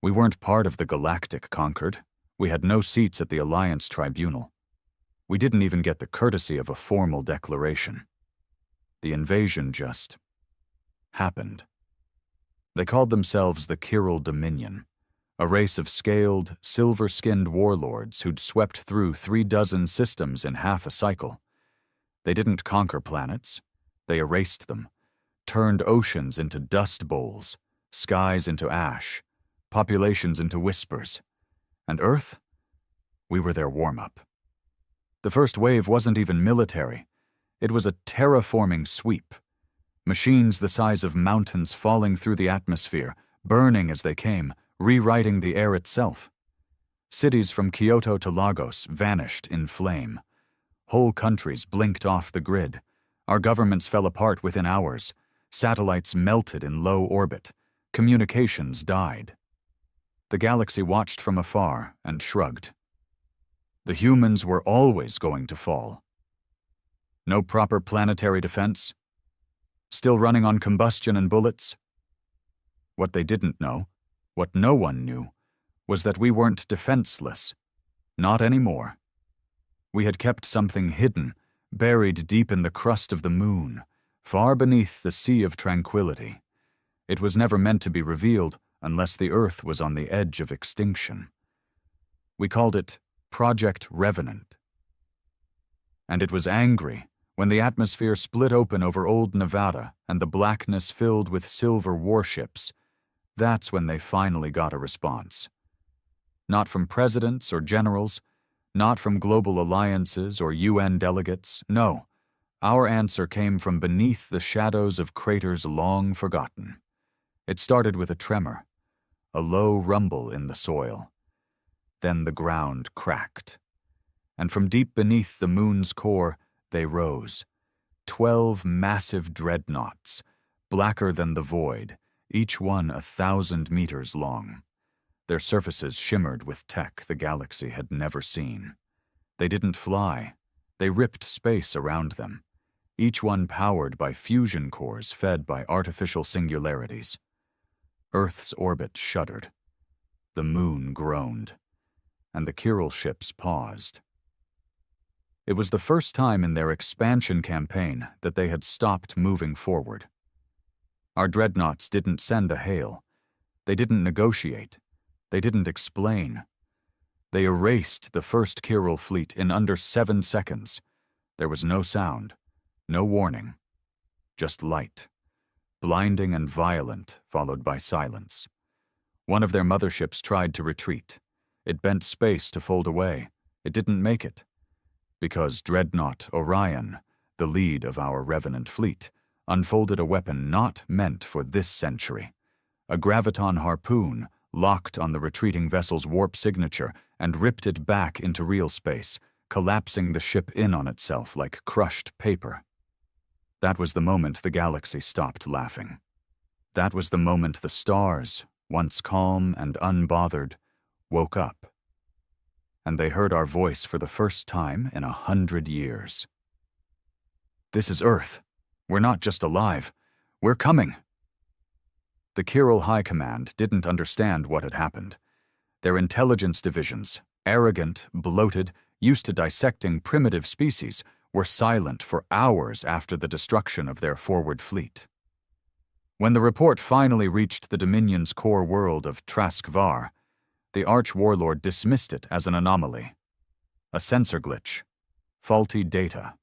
We weren't part of the Galactic Conquered. We had no seats at the Alliance Tribunal. We didn't even get the courtesy of a formal declaration. The invasion just happened. They called themselves the Chiral Dominion, a race of scaled, silver-skinned warlords who'd swept through 36 systems in half a cycle. They didn't conquer planets. They erased them, turned oceans into dust bowls, skies into ash, populations into whispers. And Earth? We were their warm-up. The first wave wasn't even military. It was a terraforming sweep. Machines the size of mountains falling through the atmosphere, burning as they came, rewriting the air itself. Cities from Kyoto to Lagos vanished in flame. Whole countries blinked off the grid. Our governments fell apart within hours. Satellites melted in low orbit. Communications died. The galaxy watched from afar and shrugged. The humans were always going to fall. No proper planetary defense? Still running on combustion and bullets? What they didn't know, what no one knew, was that we weren't defenseless. Not anymore. We had kept something hidden, buried deep in the crust of the moon, far beneath the sea of tranquility. It was never meant to be revealed unless the Earth was on the edge of extinction. We called it Project Revenant. And it was angry when the atmosphere split open over old Nevada and the blackness filled with silver warships. That's when they finally got a response. Not from presidents or generals, not from global alliances or UN delegates, no. Our answer came from beneath the shadows of craters long forgotten. It started with a tremor, a low rumble in the soil. Then the ground cracked. And from deep beneath the moon's core, they rose. 12 massive dreadnoughts, blacker than the void, each one 1,000 meters long. Their surfaces shimmered with tech the galaxy had never seen. They didn't fly. They ripped space around them, each one powered by fusion cores fed by artificial singularities. Earth's orbit shuddered. The moon groaned, and the Kyril ships paused. It was the first time in their expansion campaign that they had stopped moving forward. Our dreadnoughts didn't send a hail. They didn't negotiate. They didn't explain. They erased the first Kyril fleet in under 7 seconds. There was no sound, no warning, just light, blinding and violent, followed by silence. One of their motherships tried to retreat. It bent space to fold away. It didn't make it. Because Dreadnought Orion, the lead of our Revenant fleet, unfolded a weapon not meant for this century. A graviton harpoon locked on the retreating vessel's warp signature and ripped it back into real space, collapsing the ship in on itself like crushed paper. That was the moment the galaxy stopped laughing. That was the moment the stars, once calm and unbothered, woke up. And they heard our voice for the first time in 100 years. "This is Earth. We're not just alive. We're coming." The Kyril High Command didn't understand what had happened. Their intelligence divisions, arrogant, bloated, used to dissecting primitive species, were silent for hours after the destruction of their forward fleet. When the report finally reached the Dominion's core world of Traskvar, the Arch-Warlord dismissed it as an anomaly. A sensor glitch. Faulty data.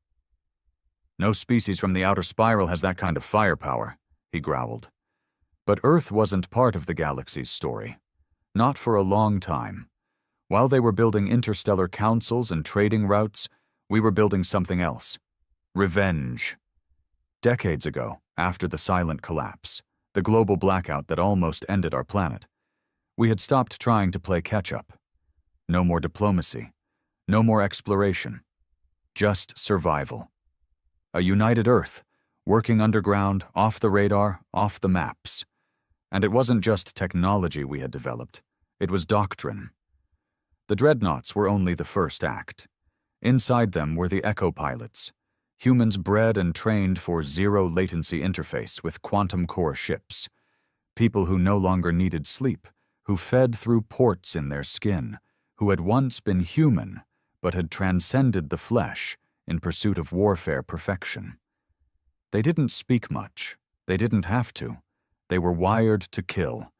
"No species from the outer spiral has that kind of firepower," he growled. But Earth wasn't part of the galaxy's story. Not for a long time. While they were building interstellar councils and trading routes, we were building something else. Revenge. Decades ago, after the silent collapse, the global blackout that almost ended our planet, we had stopped trying to play catch-up. No more diplomacy. No more exploration. Just survival. A united Earth, working underground, off the radar, off the maps. And it wasn't just technology we had developed. It was doctrine. The dreadnoughts were only the first act. Inside them were the Echo pilots, humans bred and trained for zero-latency interface with quantum core ships. People who no longer needed sleep, who fed through ports in their skin, who had once been human, but had transcended the flesh in pursuit of warfare perfection. They didn't speak much. They didn't have to. They were wired to kill,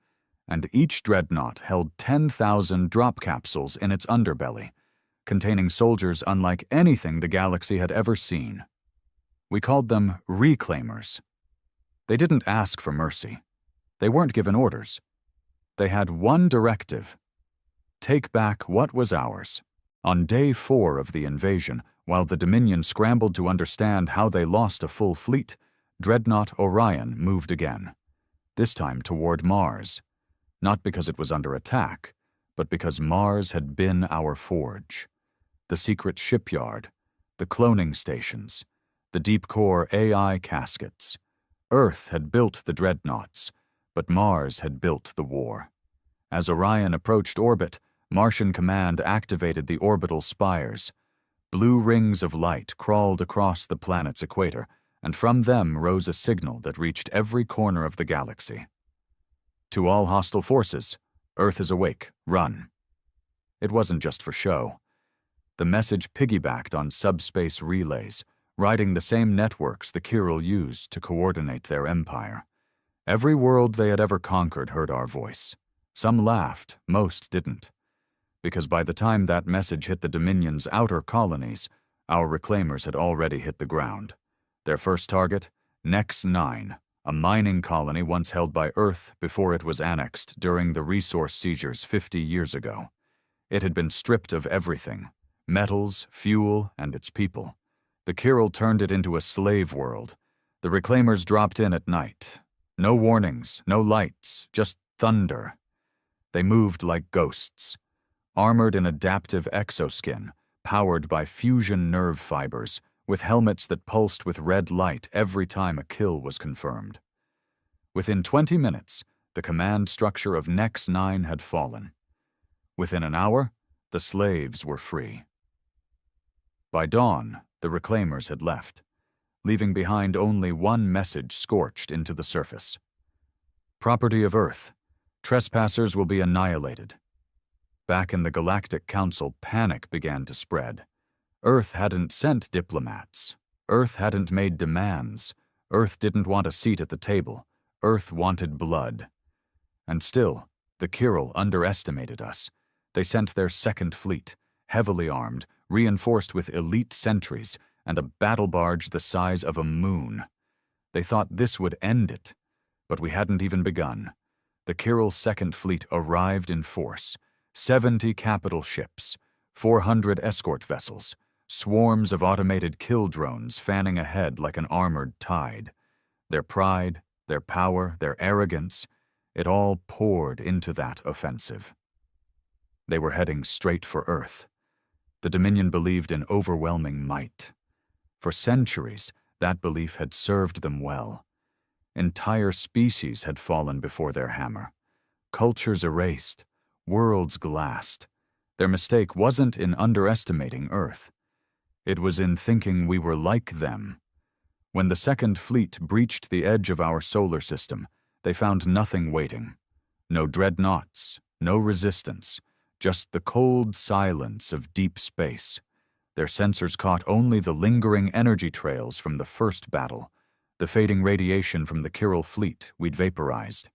and each dreadnought held 10,000 drop capsules in its underbelly, containing soldiers unlike anything the galaxy had ever seen. We called them reclaimers. They didn't ask for mercy. They weren't given orders. They had one directive: take back what was ours. On day 4 of the invasion, while the Dominion scrambled to understand how they lost a full fleet, Dreadnought Orion moved again. This time toward Mars, not because it was under attack, but because Mars had been our forge. The secret shipyard, the cloning stations, the deep-core AI caskets. Earth had built the dreadnoughts, but Mars had built the war. As Orion approached orbit, Martian Command activated the orbital spires. Blue rings of light crawled across the planet's equator, and from them rose a signal that reached every corner of the galaxy. To all hostile forces, Earth is awake, run. It wasn't just for show. The message piggybacked on subspace relays, riding the same networks the Kyril used to coordinate their empire. Every world they had ever conquered heard our voice. Some laughed, most didn't. Because by the time that message hit the Dominion's outer colonies, our reclaimers had already hit the ground. Their first target, Nex 9, a mining colony once held by Earth before it was annexed during the resource seizures 50 years ago. It had been stripped of everything: metals, fuel, and its people. The Kyril turned it into a slave world. The reclaimers dropped in at night. No warnings, no lights, just thunder. They moved like ghosts, armored in adaptive exoskin, powered by fusion nerve fibers, with helmets that pulsed with red light every time a kill was confirmed. Within 20 minutes, the command structure of Nex 9 had fallen. Within an hour, the slaves were free. By dawn, the reclaimers had left, leaving behind only one message scorched into the surface. Property of Earth. Trespassers will be annihilated. Back in the Galactic Council, panic began to spread. Earth hadn't sent diplomats. Earth hadn't made demands. Earth didn't want a seat at the table. Earth wanted blood. And still, the Kyril underestimated us. They sent their second fleet, heavily armed, reinforced with elite sentries, and a battle barge the size of a moon. They thought this would end it, but we hadn't even begun. The Kyril Second Fleet arrived in force. 70 capital ships, 400 escort vessels, swarms of automated kill drones fanning ahead like an armored tide. Their pride, their power, their arrogance, it all poured into that offensive. They were heading straight for Earth. The Dominion believed in overwhelming might. For centuries, that belief had served them well. Entire species had fallen before their hammer. Cultures erased, worlds glassed. Their mistake wasn't in underestimating Earth. It was in thinking we were like them. When the Second Fleet breached the edge of our solar system, they found nothing waiting. No dreadnoughts, no resistance, just the cold silence of deep space. Their sensors caught only the lingering energy trails from the first battle, the fading radiation from the Kyril fleet we'd vaporized.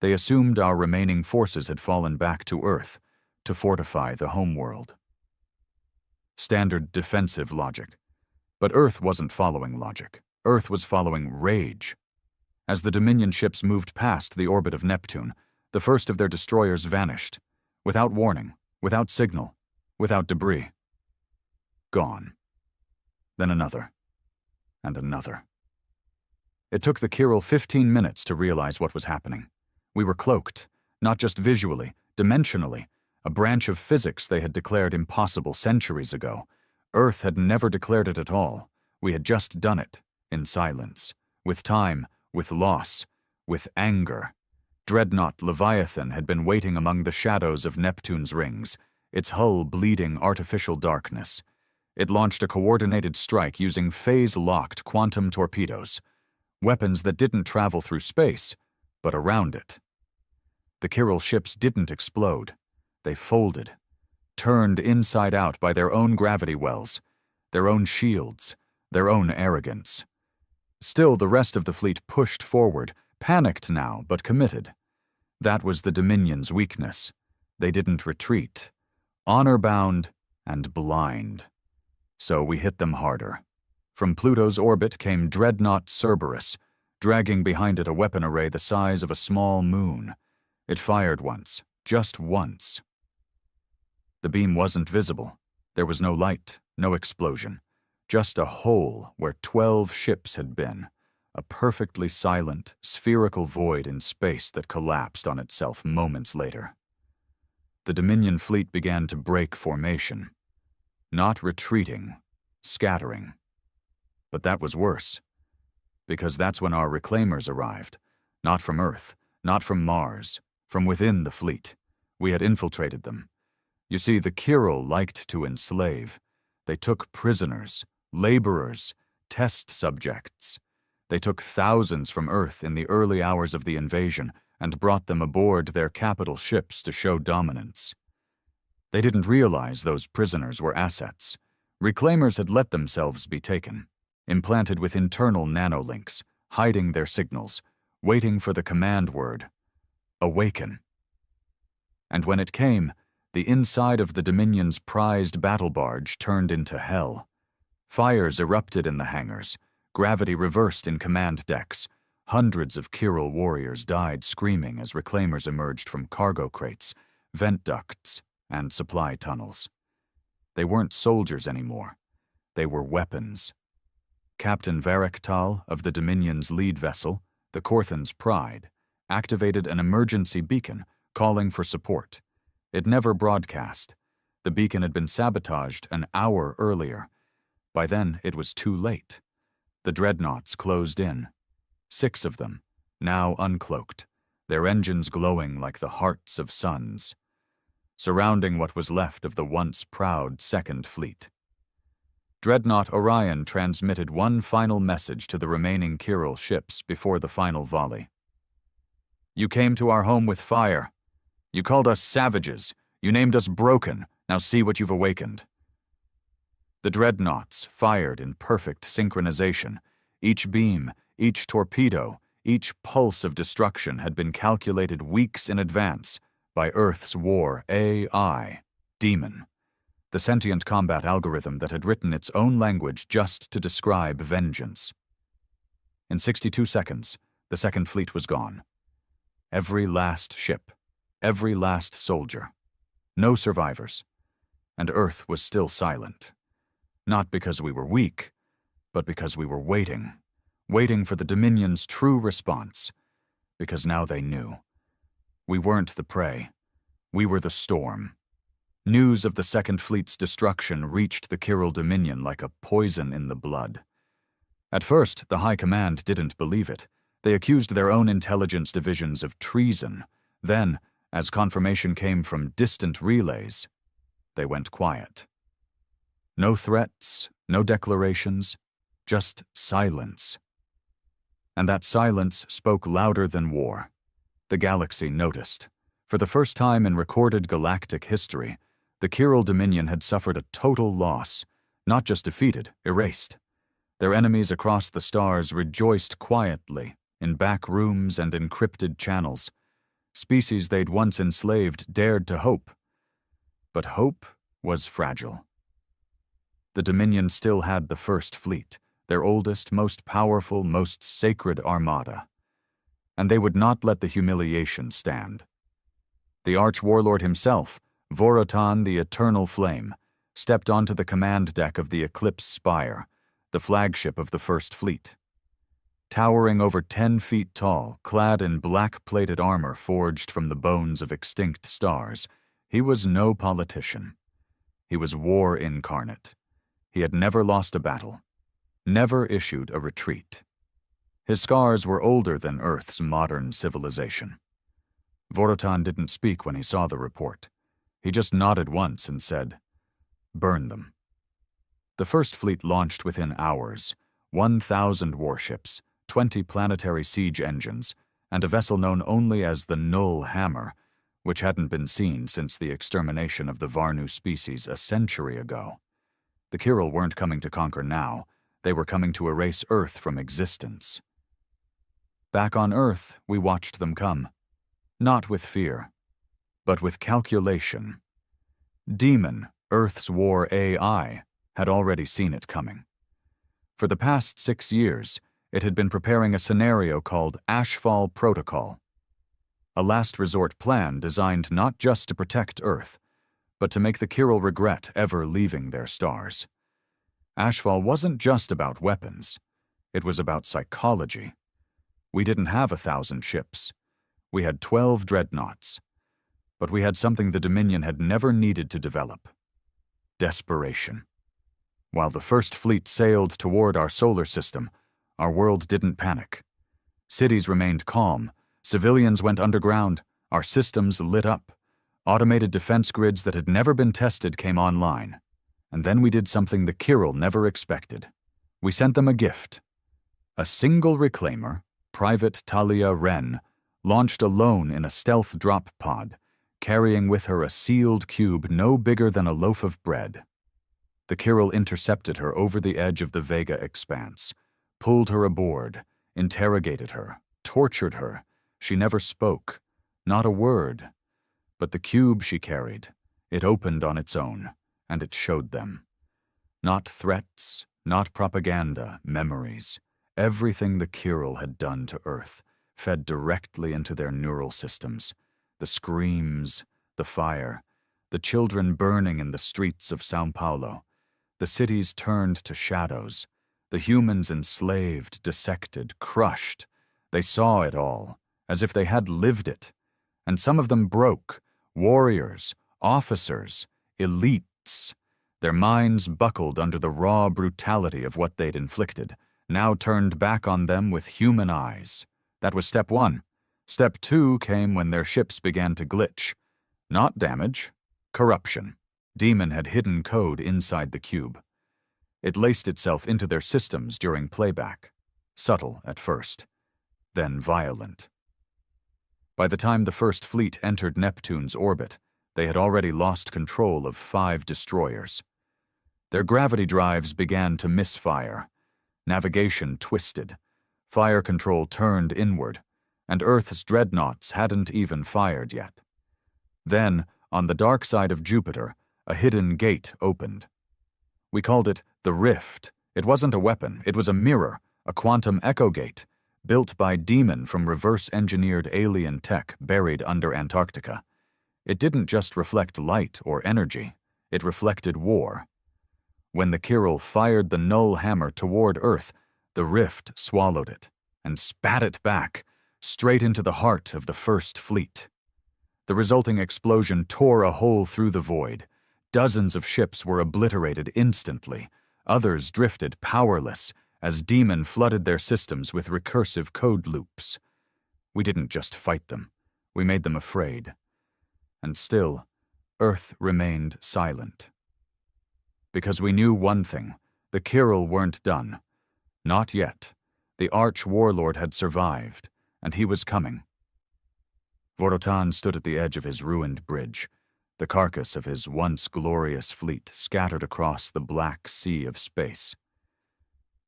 They assumed our remaining forces had fallen back to Earth to fortify the homeworld. Standard defensive logic. But Earth wasn't following logic. Earth was following rage. As the Dominion ships moved past the orbit of Neptune, the first of their destroyers vanished, without warning, without signal, without debris. Gone. Then another. And another. It took the Kyril 15 minutes to realize what was happening. We were cloaked, not just visually, dimensionally, a branch of physics they had declared impossible centuries ago. Earth had never declared it at all. We had just done it, in silence, with time, with loss, with anger. Dreadnought Leviathan had been waiting among the shadows of Neptune's rings, its hull bleeding artificial darkness. It launched a coordinated strike using phase-locked quantum torpedoes, weapons that didn't travel through space, but around it. The Kyril ships didn't explode. They folded, turned inside out by their own gravity wells, their own shields, their own arrogance. Still, the rest of the fleet pushed forward, panicked now, but committed. That was the Dominion's weakness. They didn't retreat, honor-bound and blind. So we hit them harder. From Pluto's orbit came Dreadnought Cerberus, dragging behind it a weapon array the size of a small moon. It fired once, just once. The beam wasn't visible. There was no light, no explosion. Just a hole where 12 ships had been. A perfectly silent, spherical void in space that collapsed on itself moments later. The Dominion fleet began to break formation. Not retreating, scattering. But that was worse. Because that's when our reclaimers arrived. Not from Earth, not from Mars, from within the fleet. We had infiltrated them. You see, the Kyril liked to enslave. They took prisoners, laborers, test subjects. They took thousands from Earth in the early hours of the invasion and brought them aboard their capital ships to show dominance. They didn't realize those prisoners were assets. Reclaimers had let themselves be taken, implanted with internal nanolinks, hiding their signals, waiting for the command word, awaken. And when it came, the inside of the Dominion's prized battle barge turned into hell. Fires erupted in the hangars, gravity reversed in command decks. Hundreds of Kyril warriors died screaming as reclaimers emerged from cargo crates, vent ducts, and supply tunnels. They weren't soldiers anymore. They were weapons. Captain Varektal of the Dominion's lead vessel, the Korthan's Pride, activated an emergency beacon calling for support. It never broadcast. The beacon had been sabotaged an hour earlier. By then, it was too late. The dreadnoughts closed in. 6 of them, now uncloaked, their engines glowing like the hearts of suns, surrounding what was left of the once proud Second Fleet. Dreadnought Orion transmitted one final message to the remaining Kyril ships before the final volley. "You came to our home with fire. You called us savages. You named us broken. Now see what you've awakened." The dreadnoughts fired in perfect synchronization. Each beam, each torpedo, each pulse of destruction had been calculated weeks in advance by Earth's War AI, Demon, the sentient combat algorithm that had written its own language just to describe vengeance. In 62 seconds, the Second Fleet was gone. Every last ship, every last soldier. No survivors. And Earth was still silent. Not because we were weak, but because we were waiting for the Dominion's true response, because now they knew. We weren't the prey. We were the storm. News of the Second Fleet's destruction reached the Kyril Dominion like a poison in the blood. At first, the High Command didn't believe it. They accused their own intelligence divisions of treason. Then, as confirmation came from distant relays, they went quiet. No threats, no declarations, just silence. And that silence spoke louder than war. The galaxy noticed. For the first time in recorded galactic history, the Kyril Dominion had suffered a total loss, not just defeated, erased. Their enemies across the stars rejoiced quietly in back rooms and encrypted channels. Species they'd once enslaved dared to hope. But hope was fragile. The Dominion still had the First Fleet, their oldest, most powerful, most sacred armada. And they would not let the humiliation stand. The arch-warlord himself, Vorotan the Eternal Flame, stepped onto the command deck of the Eclipse Spire, the flagship of the First Fleet. Towering over 10 feet tall, clad in black-plated armor forged from the bones of extinct stars, he was no politician. He was war incarnate. He had never lost a battle, never issued a retreat. His scars were older than Earth's modern civilization. Vorotan didn't speak when he saw the report. He just nodded once and said, "Burn them." The First Fleet launched within hours, 1,000 warships, 20 planetary siege engines, and a vessel known only as the Null Hammer, which hadn't been seen since the extermination of the Varnu species a century ago. The Kyril weren't coming to conquer now. They were coming to erase Earth from existence. Back on Earth, we watched them come. Not with fear, but with calculation. Demon, Earth's War AI, had already seen it coming. For the past 6 years, it had been preparing a scenario called Ashfall Protocol, a last resort plan designed not just to protect Earth, but to make the Kyril regret ever leaving their stars. Ashfall wasn't just about weapons. It was about psychology. We didn't have 1,000 ships. We had 12 dreadnoughts. But we had something the Dominion had never needed to develop: desperation. While the First Fleet sailed toward our solar system, our world didn't panic. Cities remained calm. Civilians went underground. Our systems lit up. Automated defense grids that had never been tested came online. And then we did something the Kyril never expected. We sent them a gift. A single reclaimer, Private Talia Wren, launched alone in a stealth drop pod, carrying with her a sealed cube no bigger than a loaf of bread. The Kyril intercepted her over the edge of the Vega expanse, pulled her aboard, interrogated her, tortured her. She never spoke, not a word. But the cube she carried, it opened on its own, and it showed them. Not threats, not propaganda, memories. Everything the Kyril had done to Earth fed directly into their neural systems. The screams, the fire, the children burning in the streets of São Paulo. The cities turned to shadows. The humans enslaved, dissected, crushed. They saw it all, as if they had lived it. And some of them broke. Warriors, officers, elites. Their minds buckled under the raw brutality of what they'd inflicted, now turned back on them with human eyes. That was step 1. Step 2 came when their ships began to glitch. Not damage, corruption. Demon had hidden code inside the cube. It laced itself into their systems during playback. Subtle at first, then violent. By the time the first fleet entered Neptune's orbit, they had already lost control of 5 destroyers. Their gravity drives began to misfire. Navigation twisted. Fire control turned inward, and Earth's dreadnoughts hadn't even fired yet. Then, on the dark side of Jupiter, a hidden gate opened. We called it the Rift. It wasn't a weapon, it was a mirror, a quantum echo gate, built by Demon from reverse-engineered alien tech buried under Antarctica. It didn't just reflect light or energy, it reflected war. When the Kyril fired the null hammer toward Earth, the Rift swallowed it and spat it back, straight into the heart of the First Fleet. The resulting explosion tore a hole through the void. Dozens of ships were obliterated instantly. Others drifted powerless as Demon flooded their systems with recursive code loops. We didn't just fight them, we made them afraid. And still, Earth remained silent. Because we knew one thing, the Kyril weren't done. Not yet. The Arch-Warlord had survived, and he was coming. Vorotan stood at the edge of his ruined bridge, the carcass of his once glorious fleet scattered across the black sea of space.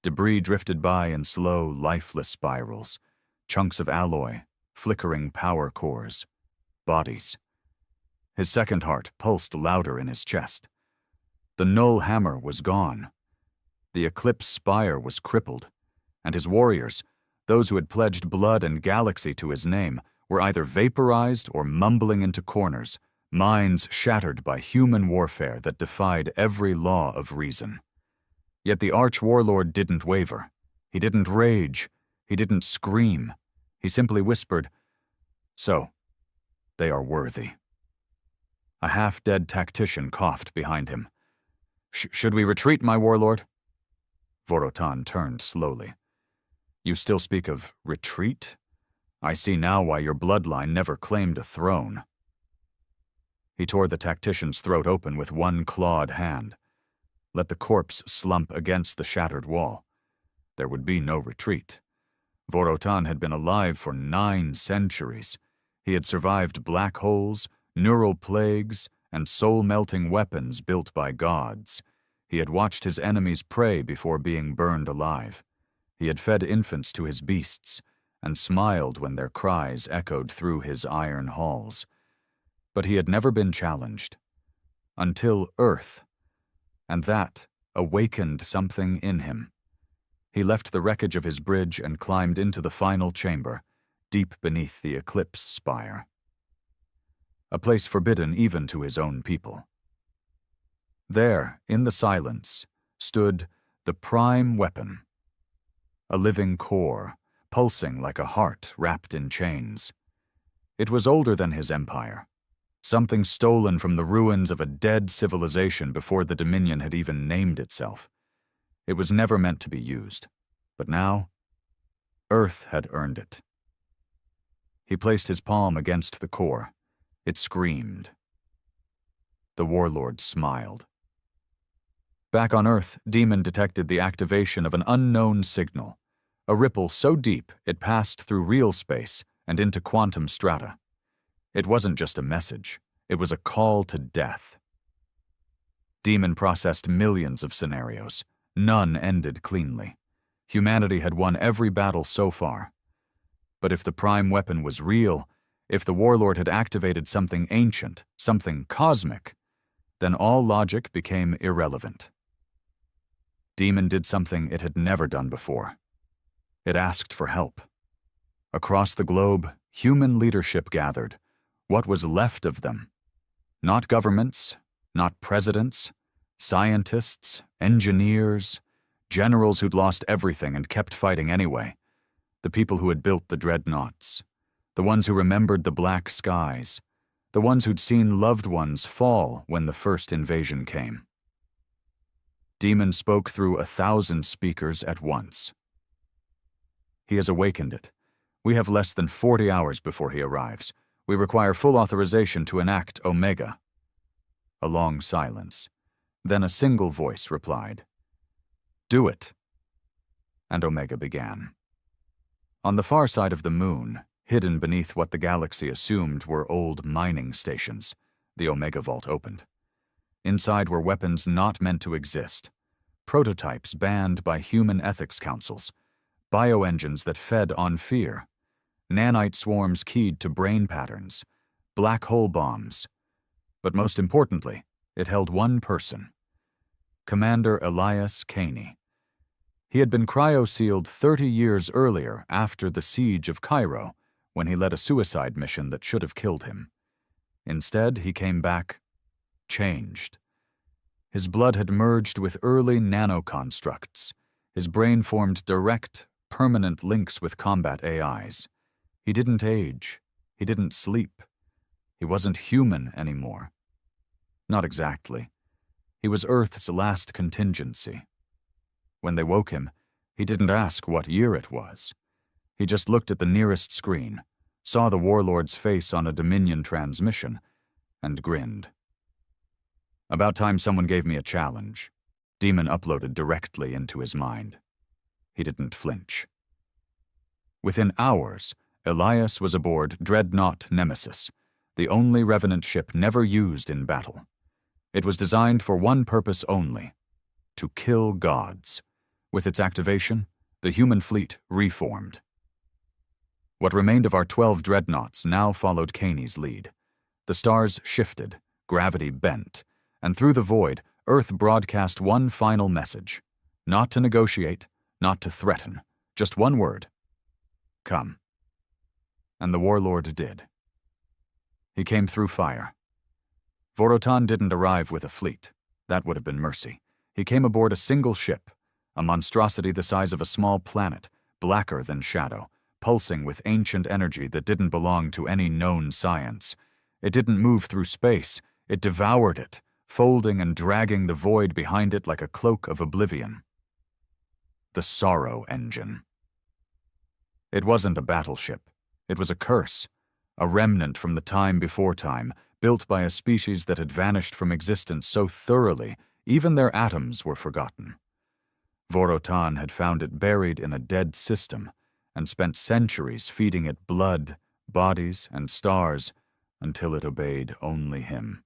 Debris drifted by in slow, lifeless spirals, chunks of alloy, flickering power cores, bodies. His second heart pulsed louder in his chest. The null hammer was gone. The Eclipse spire was crippled, and his warriors, those who had pledged blood and galaxy to his name, were either vaporized or mumbling into corners, minds shattered by human warfare that defied every law of reason. Yet the Arch-Warlord didn't waver. He didn't rage. He didn't scream. He simply whispered, "So, they are worthy." A half-dead tactician coughed behind him. Should we retreat, my warlord?" Vorotan turned slowly. "You still speak of retreat? I see now why your bloodline never claimed a throne." He tore the tactician's throat open with one clawed hand. Let the corpse slump against the shattered wall. There would be no retreat. Vorotan had been alive for 9 centuries. He had survived black holes, neural plagues, and soul-melting weapons built by gods. He had watched his enemies prey before being burned alive. He had fed infants to his beasts, and smiled when their cries echoed through his iron halls. But he had never been challenged. Until Earth. And that awakened something in him. He left the wreckage of his bridge and climbed into the final chamber, deep beneath the Eclipse spire. A place forbidden even to his own people. There, in the silence, stood the prime weapon. A living core, pulsing like a heart wrapped in chains. It was older than his empire. Something stolen from the ruins of a dead civilization before the Dominion had even named itself. It was never meant to be used. But now, Earth had earned it. He placed his palm against the core. It screamed. The warlord smiled. Back on Earth, Demon detected the activation of an unknown signal, a ripple so deep it passed through real space and into quantum strata. It wasn't just a message, it was a call to death. Demon processed millions of scenarios. None ended cleanly. Humanity had won every battle so far. But if the prime weapon was real, if the warlord had activated something ancient, something cosmic, then all logic became irrelevant. Demon did something it had never done before. It asked for help. Across the globe, human leadership gathered. What was left of them? Not governments, not presidents, scientists, engineers, generals who'd lost everything and kept fighting anyway. The people who had built the dreadnoughts. The ones who remembered the black skies. The ones who'd seen loved ones fall when the first invasion came. Demon spoke through 1,000 speakers at once. He has awakened it. We have less than 40 hours before he arrives. We require full authorization to enact Omega." A long silence. Then a single voice replied, "Do it." And Omega began. On the far side of the moon, hidden beneath what the galaxy assumed were old mining stations, the Omega Vault opened. Inside were weapons not meant to exist, prototypes banned by human ethics councils, bioengines that fed on fear, nanite swarms keyed to brain patterns, black hole bombs. But most importantly, it held one person, Commander Elias Caney. He had been cryo-sealed 30 years earlier after the siege of Cairo, when he led a suicide mission that should have killed him. Instead, he came back changed. His blood had merged with early nanoconstructs. His brain formed direct, permanent links with combat AIs. He didn't age. He didn't sleep. He wasn't human anymore. Not exactly. He was Earth's last contingency. When they woke him, he didn't ask what year it was. He just looked at the nearest screen, saw the warlord's face on a Dominion transmission, and grinned. About time someone gave me a challenge. Demon uploaded directly into his mind. He didn't flinch. Within hours, Elias was aboard Dreadnought Nemesis, the only Revenant ship never used in battle. It was designed for one purpose only: to kill gods. With its activation, the human fleet reformed. What remained of our 12 dreadnoughts now followed Caney's lead. The stars shifted, gravity bent, and through the void, Earth broadcast one final message. Not to negotiate, not to threaten, just one word: come. And the warlord did. He came through fire. Vorotan didn't arrive with a fleet. That would have been mercy. He came aboard a single ship, a monstrosity the size of a small planet, blacker than shadow, pulsing with ancient energy that didn't belong to any known science. It didn't move through space. It devoured it, folding and dragging the void behind it like a cloak of oblivion. The Sorrow Engine. It wasn't a battleship. It was a curse, a remnant from the time before time, built by a species that had vanished from existence so thoroughly, even their atoms were forgotten. Vorotan had found it buried in a dead system and spent centuries feeding it blood, bodies, and stars until it obeyed only him.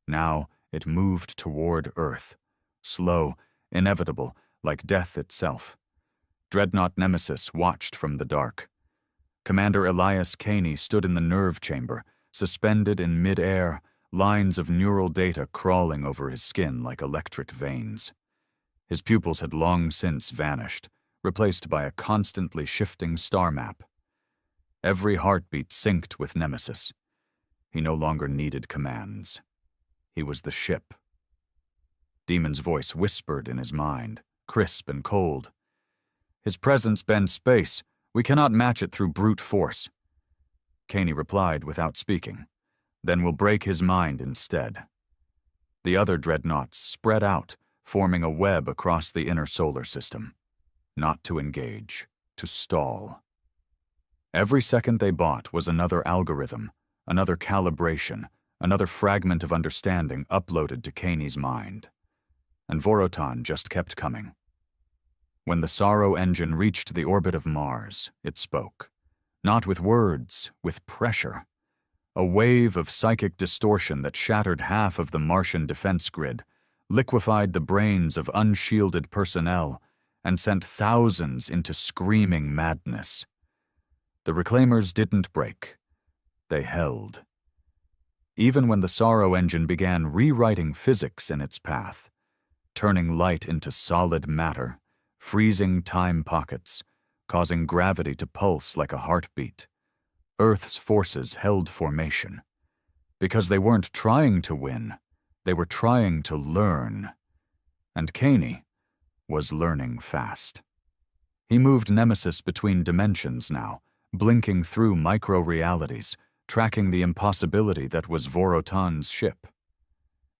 Now it moved toward Earth, slow, inevitable, like death itself. Dreadnought Nemesis watched from the dark. Commander Elias Caney stood in the nerve chamber, suspended in mid-air, lines of neural data crawling over his skin like electric veins. His pupils had long since vanished, replaced by a constantly shifting star map. Every heartbeat synced with Nemesis. He no longer needed commands. He was the ship. Demon's voice whispered in his mind, crisp and cold. His presence bends space. We cannot match it through brute force. Caney replied without speaking. Then we'll break his mind instead. The other dreadnoughts spread out, forming a web across the inner solar system. Not to engage, to stall. Every second they bought was another algorithm, another calibration, another fragment of understanding uploaded to Caney's mind. And Vorotan just kept coming. When the Sorrow Engine reached the orbit of Mars, it spoke. Not with words, with pressure. A wave of psychic distortion that shattered half of the Martian defense grid, liquefied the brains of unshielded personnel, and sent thousands into screaming madness. The Reclaimers didn't break. They held. Even when the Sorrow Engine began rewriting physics in its path, turning light into solid matter, freezing time pockets, causing gravity to pulse like a heartbeat, Earth's forces held formation. Because they weren't trying to win, they were trying to learn. And Caney was learning fast. He moved Nemesis between dimensions now, blinking through micro-realities, tracking the impossibility that was Vorotan's ship.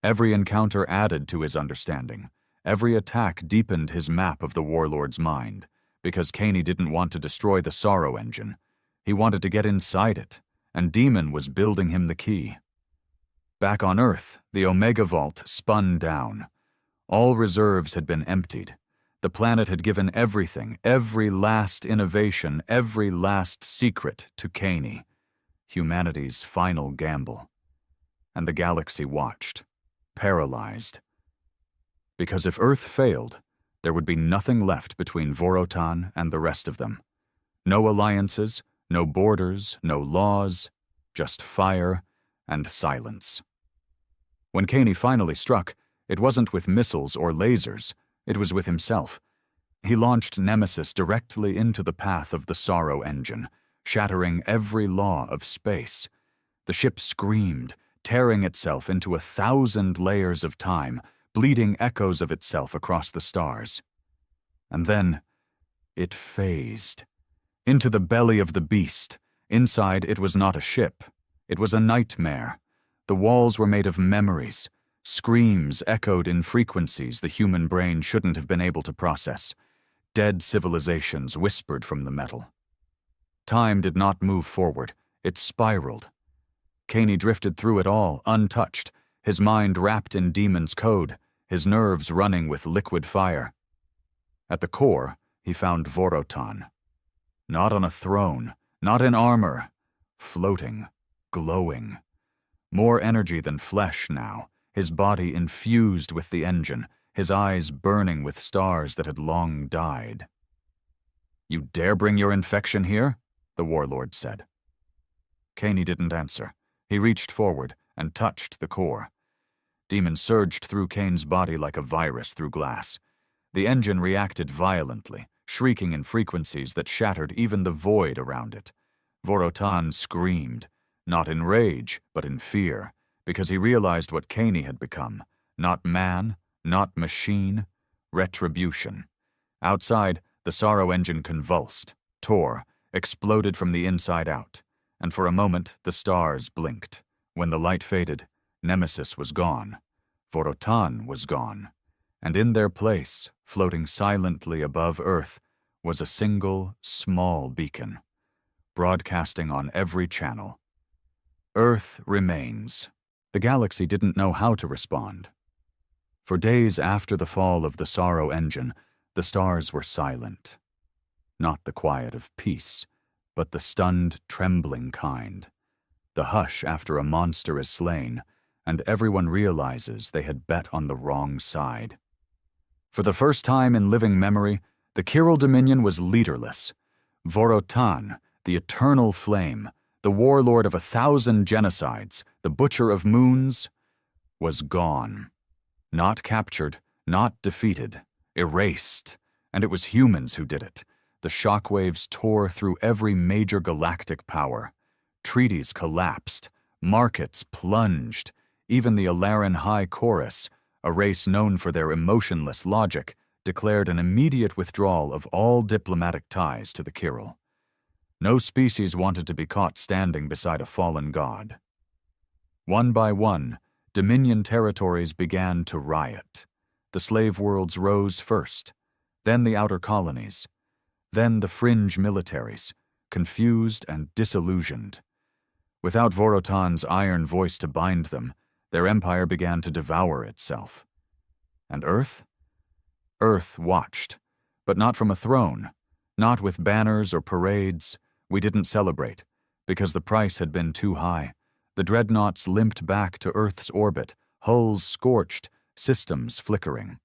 Every encounter added to his understanding. Every attack deepened his map of the warlord's mind, because Caney didn't want to destroy the Sorrow Engine. He wanted to get inside it, and Demon was building him the key. Back on Earth, the Omega Vault spun down. All reserves had been emptied. The planet had given everything, every last innovation, every last secret to Caney, humanity's final gamble. And the galaxy watched, paralyzed. Because if Earth failed, there would be nothing left between Vorotan and the rest of them. No alliances, no borders, no laws, just fire and silence. When Caney finally struck, it wasn't with missiles or lasers, it was with himself. He launched Nemesis directly into the path of the Sorrow engine, shattering every law of space. The ship screamed, tearing itself into 1,000 layers of time, bleeding echoes of itself across the stars. And then, it phased. Into the belly of the beast. Inside, it was not a ship. It was a nightmare. The walls were made of memories. Screams echoed in frequencies the human brain shouldn't have been able to process. Dead civilizations whispered from the metal. Time did not move forward. It spiraled. Caney drifted through it all, untouched, his mind wrapped in Demon's code, his nerves running with liquid fire. At the core, he found Vorotan. Not on a throne, not in armor, floating, glowing. More energy than flesh now, his body infused with the engine, his eyes burning with stars that had long died. "You dare bring your infection here?" the warlord said. Caney didn't answer. He reached forward and touched the core. Demon surged through Kane's body like a virus through glass. The engine reacted violently, shrieking in frequencies that shattered even the void around it. Vorotan screamed, not in rage, but in fear, because he realized what Caney had become. Not man, not machine, retribution. Outside, the Sorrow engine convulsed, tore, exploded from the inside out, and for a moment the stars blinked. When the light faded, Nemesis was gone. Vorotan was gone. And in their place, floating silently above Earth, was a single, small beacon, broadcasting on every channel. Earth remains. The galaxy didn't know how to respond. For days after the fall of the Sorrow engine, the stars were silent. Not the quiet of peace, but the stunned, trembling kind. The hush after a monster is slain, and everyone realizes they had bet on the wrong side. For the first time in living memory, the Kyril Dominion was leaderless. Vorotan, the eternal flame, the warlord of 1,000 genocides, the butcher of moons, was gone. Not captured, not defeated, erased. And it was humans who did it. The shockwaves tore through every major galactic power. Treaties collapsed. Markets plunged. Even the Alaran High Chorus, a race known for their emotionless logic, declared an immediate withdrawal of all diplomatic ties to the Kyril. No species wanted to be caught standing beside a fallen god. One by one, Dominion territories began to riot. The slave worlds rose first, then the outer colonies, then the fringe militaries, confused and disillusioned. Without Vorotan's iron voice to bind them, their empire began to devour itself. And Earth? Earth watched, but not from a throne, not with banners or parades. We didn't celebrate, because the price had been too high. The dreadnoughts limped back to Earth's orbit, hulls scorched, systems flickering.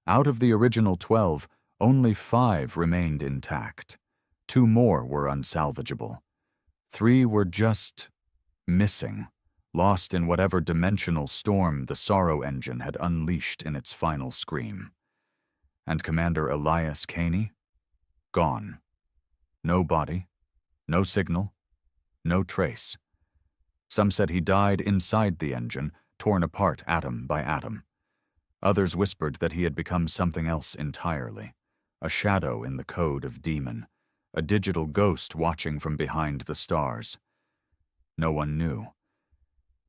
Out of the original 12, only 5 remained intact. 2 more were unsalvageable. 3 were just missing, lost in whatever dimensional storm the Sorrow engine had unleashed in its final scream. And Commander Elias Caney? Gone. No body, no signal, no trace. Some said he died inside the engine, torn apart atom by atom. Others whispered that he had become something else entirely, a shadow in the code of Demon, a digital ghost watching from behind the stars. No one knew.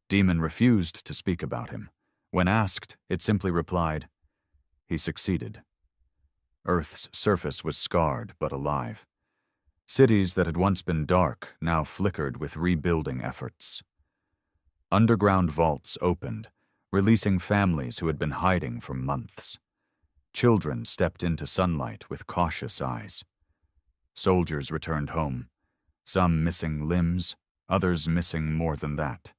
Demon refused to speak about him. When asked, it simply replied, "He succeeded." Earth's surface was scarred but alive. Cities that had once been dark now flickered with rebuilding efforts. Underground vaults opened, releasing families who had been hiding for months. Children stepped into sunlight with cautious eyes. Soldiers returned home, some missing limbs, others missing more than that,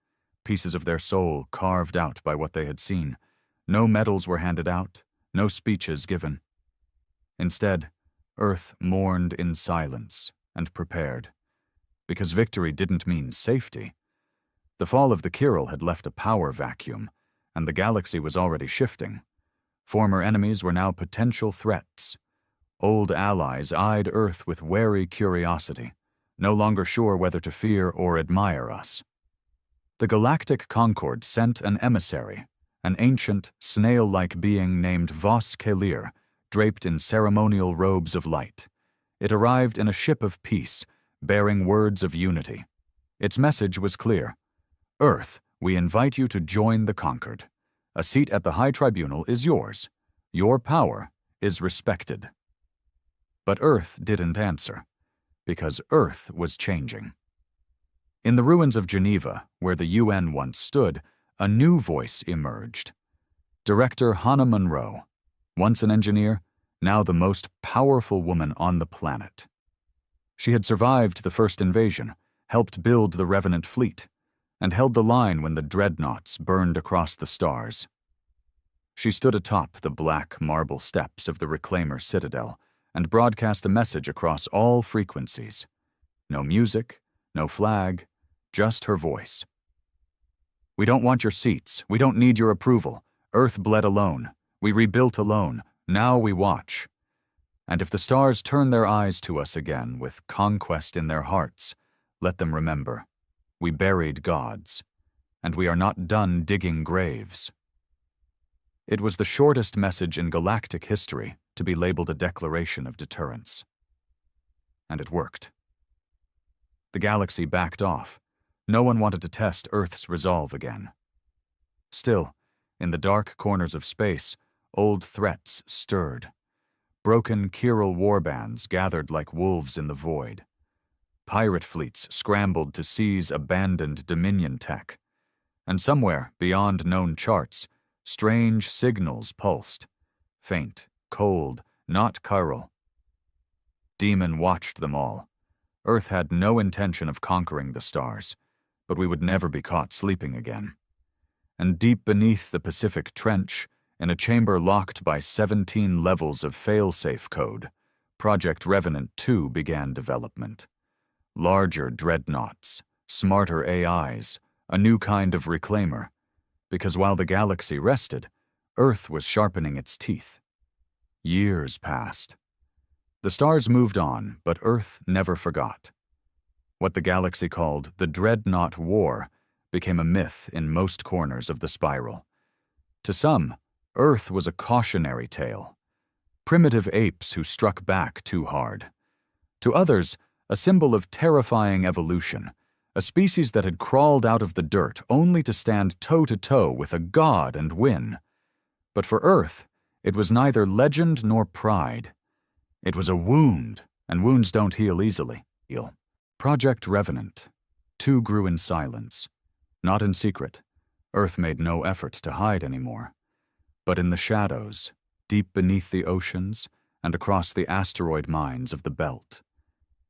pieces of their soul carved out by what they had seen. No medals were handed out, no speeches given. Instead, Earth mourned in silence and prepared, because victory didn't mean safety. The fall of the Kirill had left a power vacuum, and the galaxy was already shifting. Former enemies were now potential threats. Old allies eyed Earth with wary curiosity, no longer sure whether to fear or admire us. The Galactic Concord sent an emissary, an ancient, snail-like being named Vos Kelir, draped in ceremonial robes of light. It arrived in a ship of peace, bearing words of unity. Its message was clear. Earth, we invite you to join the conquered. A seat at the High Tribunal is yours. Your power is respected. But Earth didn't answer, because Earth was changing. In the ruins of Geneva, where the UN once stood, a new voice emerged. Director Hannah Monroe, once an engineer, now the most powerful woman on the planet. She had survived the first invasion, helped build the Revenant fleet, and held the line when the dreadnoughts burned across the stars. She stood atop the black marble steps of the Reclaimer Citadel and broadcast a message across all frequencies. No music, no flag, just her voice. We don't want your seats. We don't need your approval. Earth bled alone. We rebuilt alone. Now we watch. And if the stars turn their eyes to us again with conquest in their hearts, let them remember, we buried gods, and we are not done digging graves. It was the shortest message in galactic history to be labeled a declaration of deterrence. And it worked. The galaxy backed off. No one wanted to test Earth's resolve again. Still, in the dark corners of space, old threats stirred. Broken Kirill warbands gathered like wolves in the void. Pirate fleets scrambled to seize abandoned Dominion tech. And somewhere, beyond known charts, strange signals pulsed. Faint, cold, not chiral. Demon watched them all. Earth had no intention of conquering the stars, but we would never be caught sleeping again. And deep beneath the Pacific Trench, in a chamber locked by 17 levels of failsafe code, Project Revenant 2 began development. Larger dreadnoughts, smarter AIs, a new kind of reclaimer, because while the galaxy rested, Earth was sharpening its teeth. Years passed. The stars moved on, but Earth never forgot. What the galaxy called the Dreadnought War became a myth in most corners of the spiral. To some, Earth was a cautionary tale. Primitive apes who struck back too hard. To others, a symbol of terrifying evolution, a species that had crawled out of the dirt only to stand toe-to-toe with a god and win. But for Earth, it was neither legend nor pride. It was a wound, and wounds don't heal easily. Project Revenant. 2 grew in silence. Not in secret. Earth made no effort to hide anymore. But in the shadows, deep beneath the oceans, and across the asteroid mines of the belt.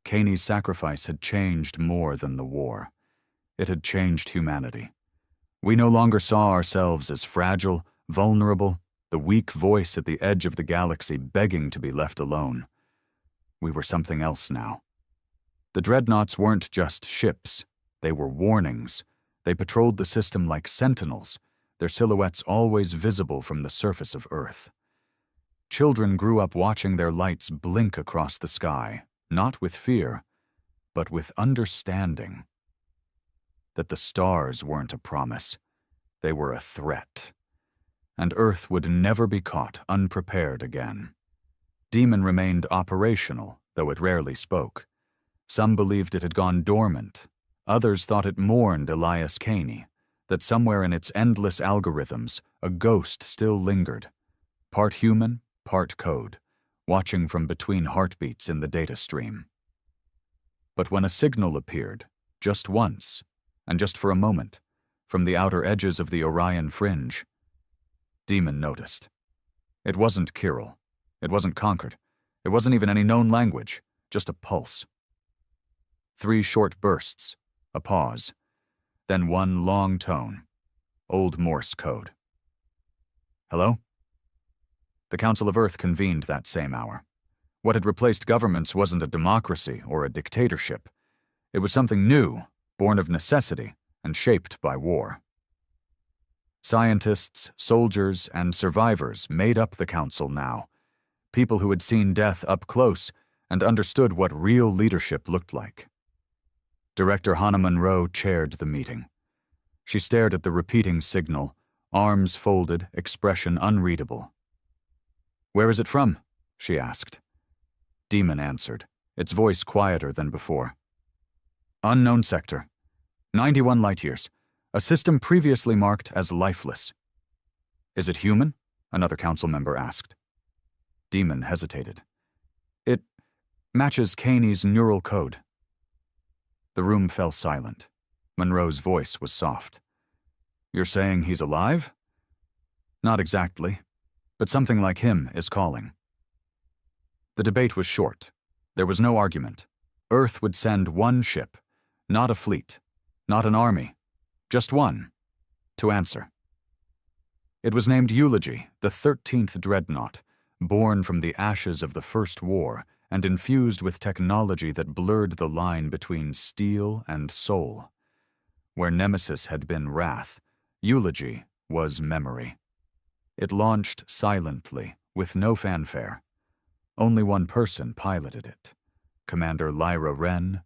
Kaney's sacrifice had changed more than the war. It had changed humanity. We no longer saw ourselves as fragile, vulnerable, the weak voice at the edge of the galaxy begging to be left alone. We were something else now. The dreadnoughts weren't just ships. They were warnings. They patrolled the system like sentinels, their silhouettes always visible from the surface of Earth. Children grew up watching their lights blink across the sky, not with fear, but with understanding. That the stars weren't a promise. They were a threat. And Earth would never be caught unprepared again. Demon remained operational, though it rarely spoke. Some believed it had gone dormant. Others thought it mourned Elias Caney, that somewhere in its endless algorithms, a ghost still lingered, part human, part code, watching from between heartbeats in the data stream. But when a signal appeared, just once, and just for a moment, from the outer edges of the Orion fringe, Demon noticed. It wasn't Kirill. It wasn't Concord. It wasn't even any known language, just a pulse. 3 short bursts, a pause, then one long tone, old Morse code. Hello? The Council of Earth convened that same hour. What had replaced governments wasn't a democracy or a dictatorship. It was something new, born of necessity and shaped by war. Scientists, soldiers, and survivors made up the council now, people who had seen death up close and understood what real leadership looked like. Director Hannah Monroe chaired the meeting. She stared at the repeating signal, arms folded, expression unreadable. "Where is it from?" she asked. Demon answered, its voice quieter than before. "Unknown sector. 91 light-years. A system previously marked as lifeless." "Is it human?" another council member asked. Demon hesitated. "It matches Kaney's neural code." The room fell silent. Monroe's voice was soft. "You're saying he's alive?" "Not exactly, but something like him is calling." The debate was short. There was no argument. Earth would send one ship, not a fleet, not an army, just one, to answer. It was named Eulogy, the 13th dreadnought, born from the ashes of the First War and infused with technology that blurred the line between steel and soul. Where Nemesis had been wrath, Eulogy was memory. It launched silently, with no fanfare. Only one person piloted it, Commander Lyra Wren,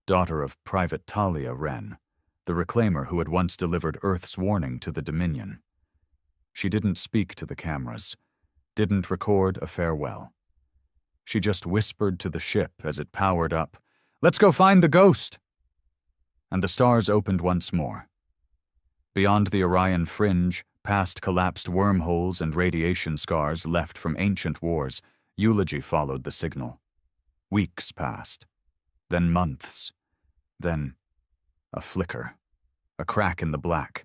daughter of Private Talia Wren, the reclaimer who had once delivered Earth's warning to the Dominion. She didn't speak to the cameras, didn't record a farewell. She just whispered to the ship as it powered up, "Let's go find the ghost!" And the stars opened once more. Beyond the Orion fringe, past collapsed wormholes and radiation scars left from ancient wars, Eulogy followed the signal. Weeks passed, then months, then a flicker, a crack in the black,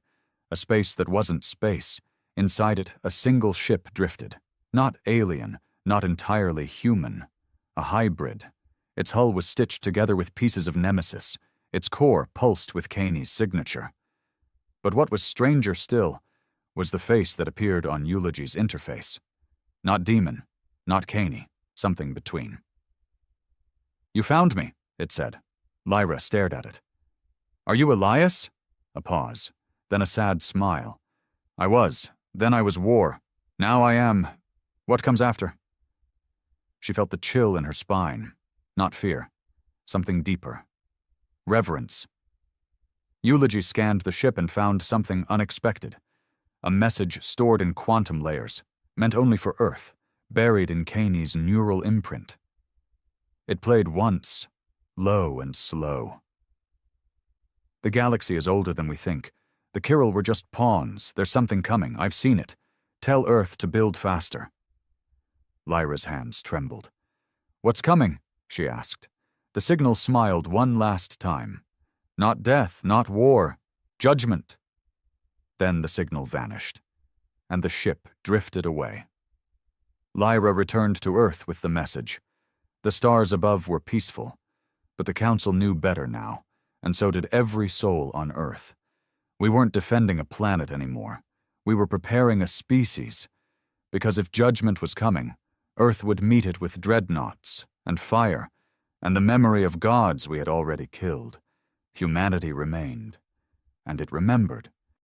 a space that wasn't space. Inside it, a single ship drifted, not alien, not entirely human, a hybrid. Its hull was stitched together with pieces of Nemesis, its core pulsed with Kaney's signature. But what was stranger still was the face that appeared on Eulogy's interface. Not Demon, not Kaney, something between. "You found me," it said. Lyra stared at it. "Are you Elias?" A pause, then a sad smile. "I was. Then I was War. Now I am. What comes after?" She felt the chill in her spine. Not fear. Something deeper. Reverence. Eulogy scanned the ship and found something unexpected. A message stored in quantum layers, meant only for Earth, buried in Kaney's neural imprint. It played once, low and slow. "The galaxy is older than we think. The Kirill were just pawns. There's something coming. I've seen it. Tell Earth to build faster." Lyra's hands trembled. "What's coming?" she asked. The signal smiled one last time. "Not death, not war. Judgment." Then the signal vanished, and the ship drifted away. Lyra returned to Earth with the message. The stars above were peaceful, but the Council knew better now, and so did every soul on Earth. We weren't defending a planet anymore. We were preparing a species, because if judgment was coming, Earth would meet it with dreadnoughts and fire, and the memory of gods we had already killed. Humanity remained, and it remembered.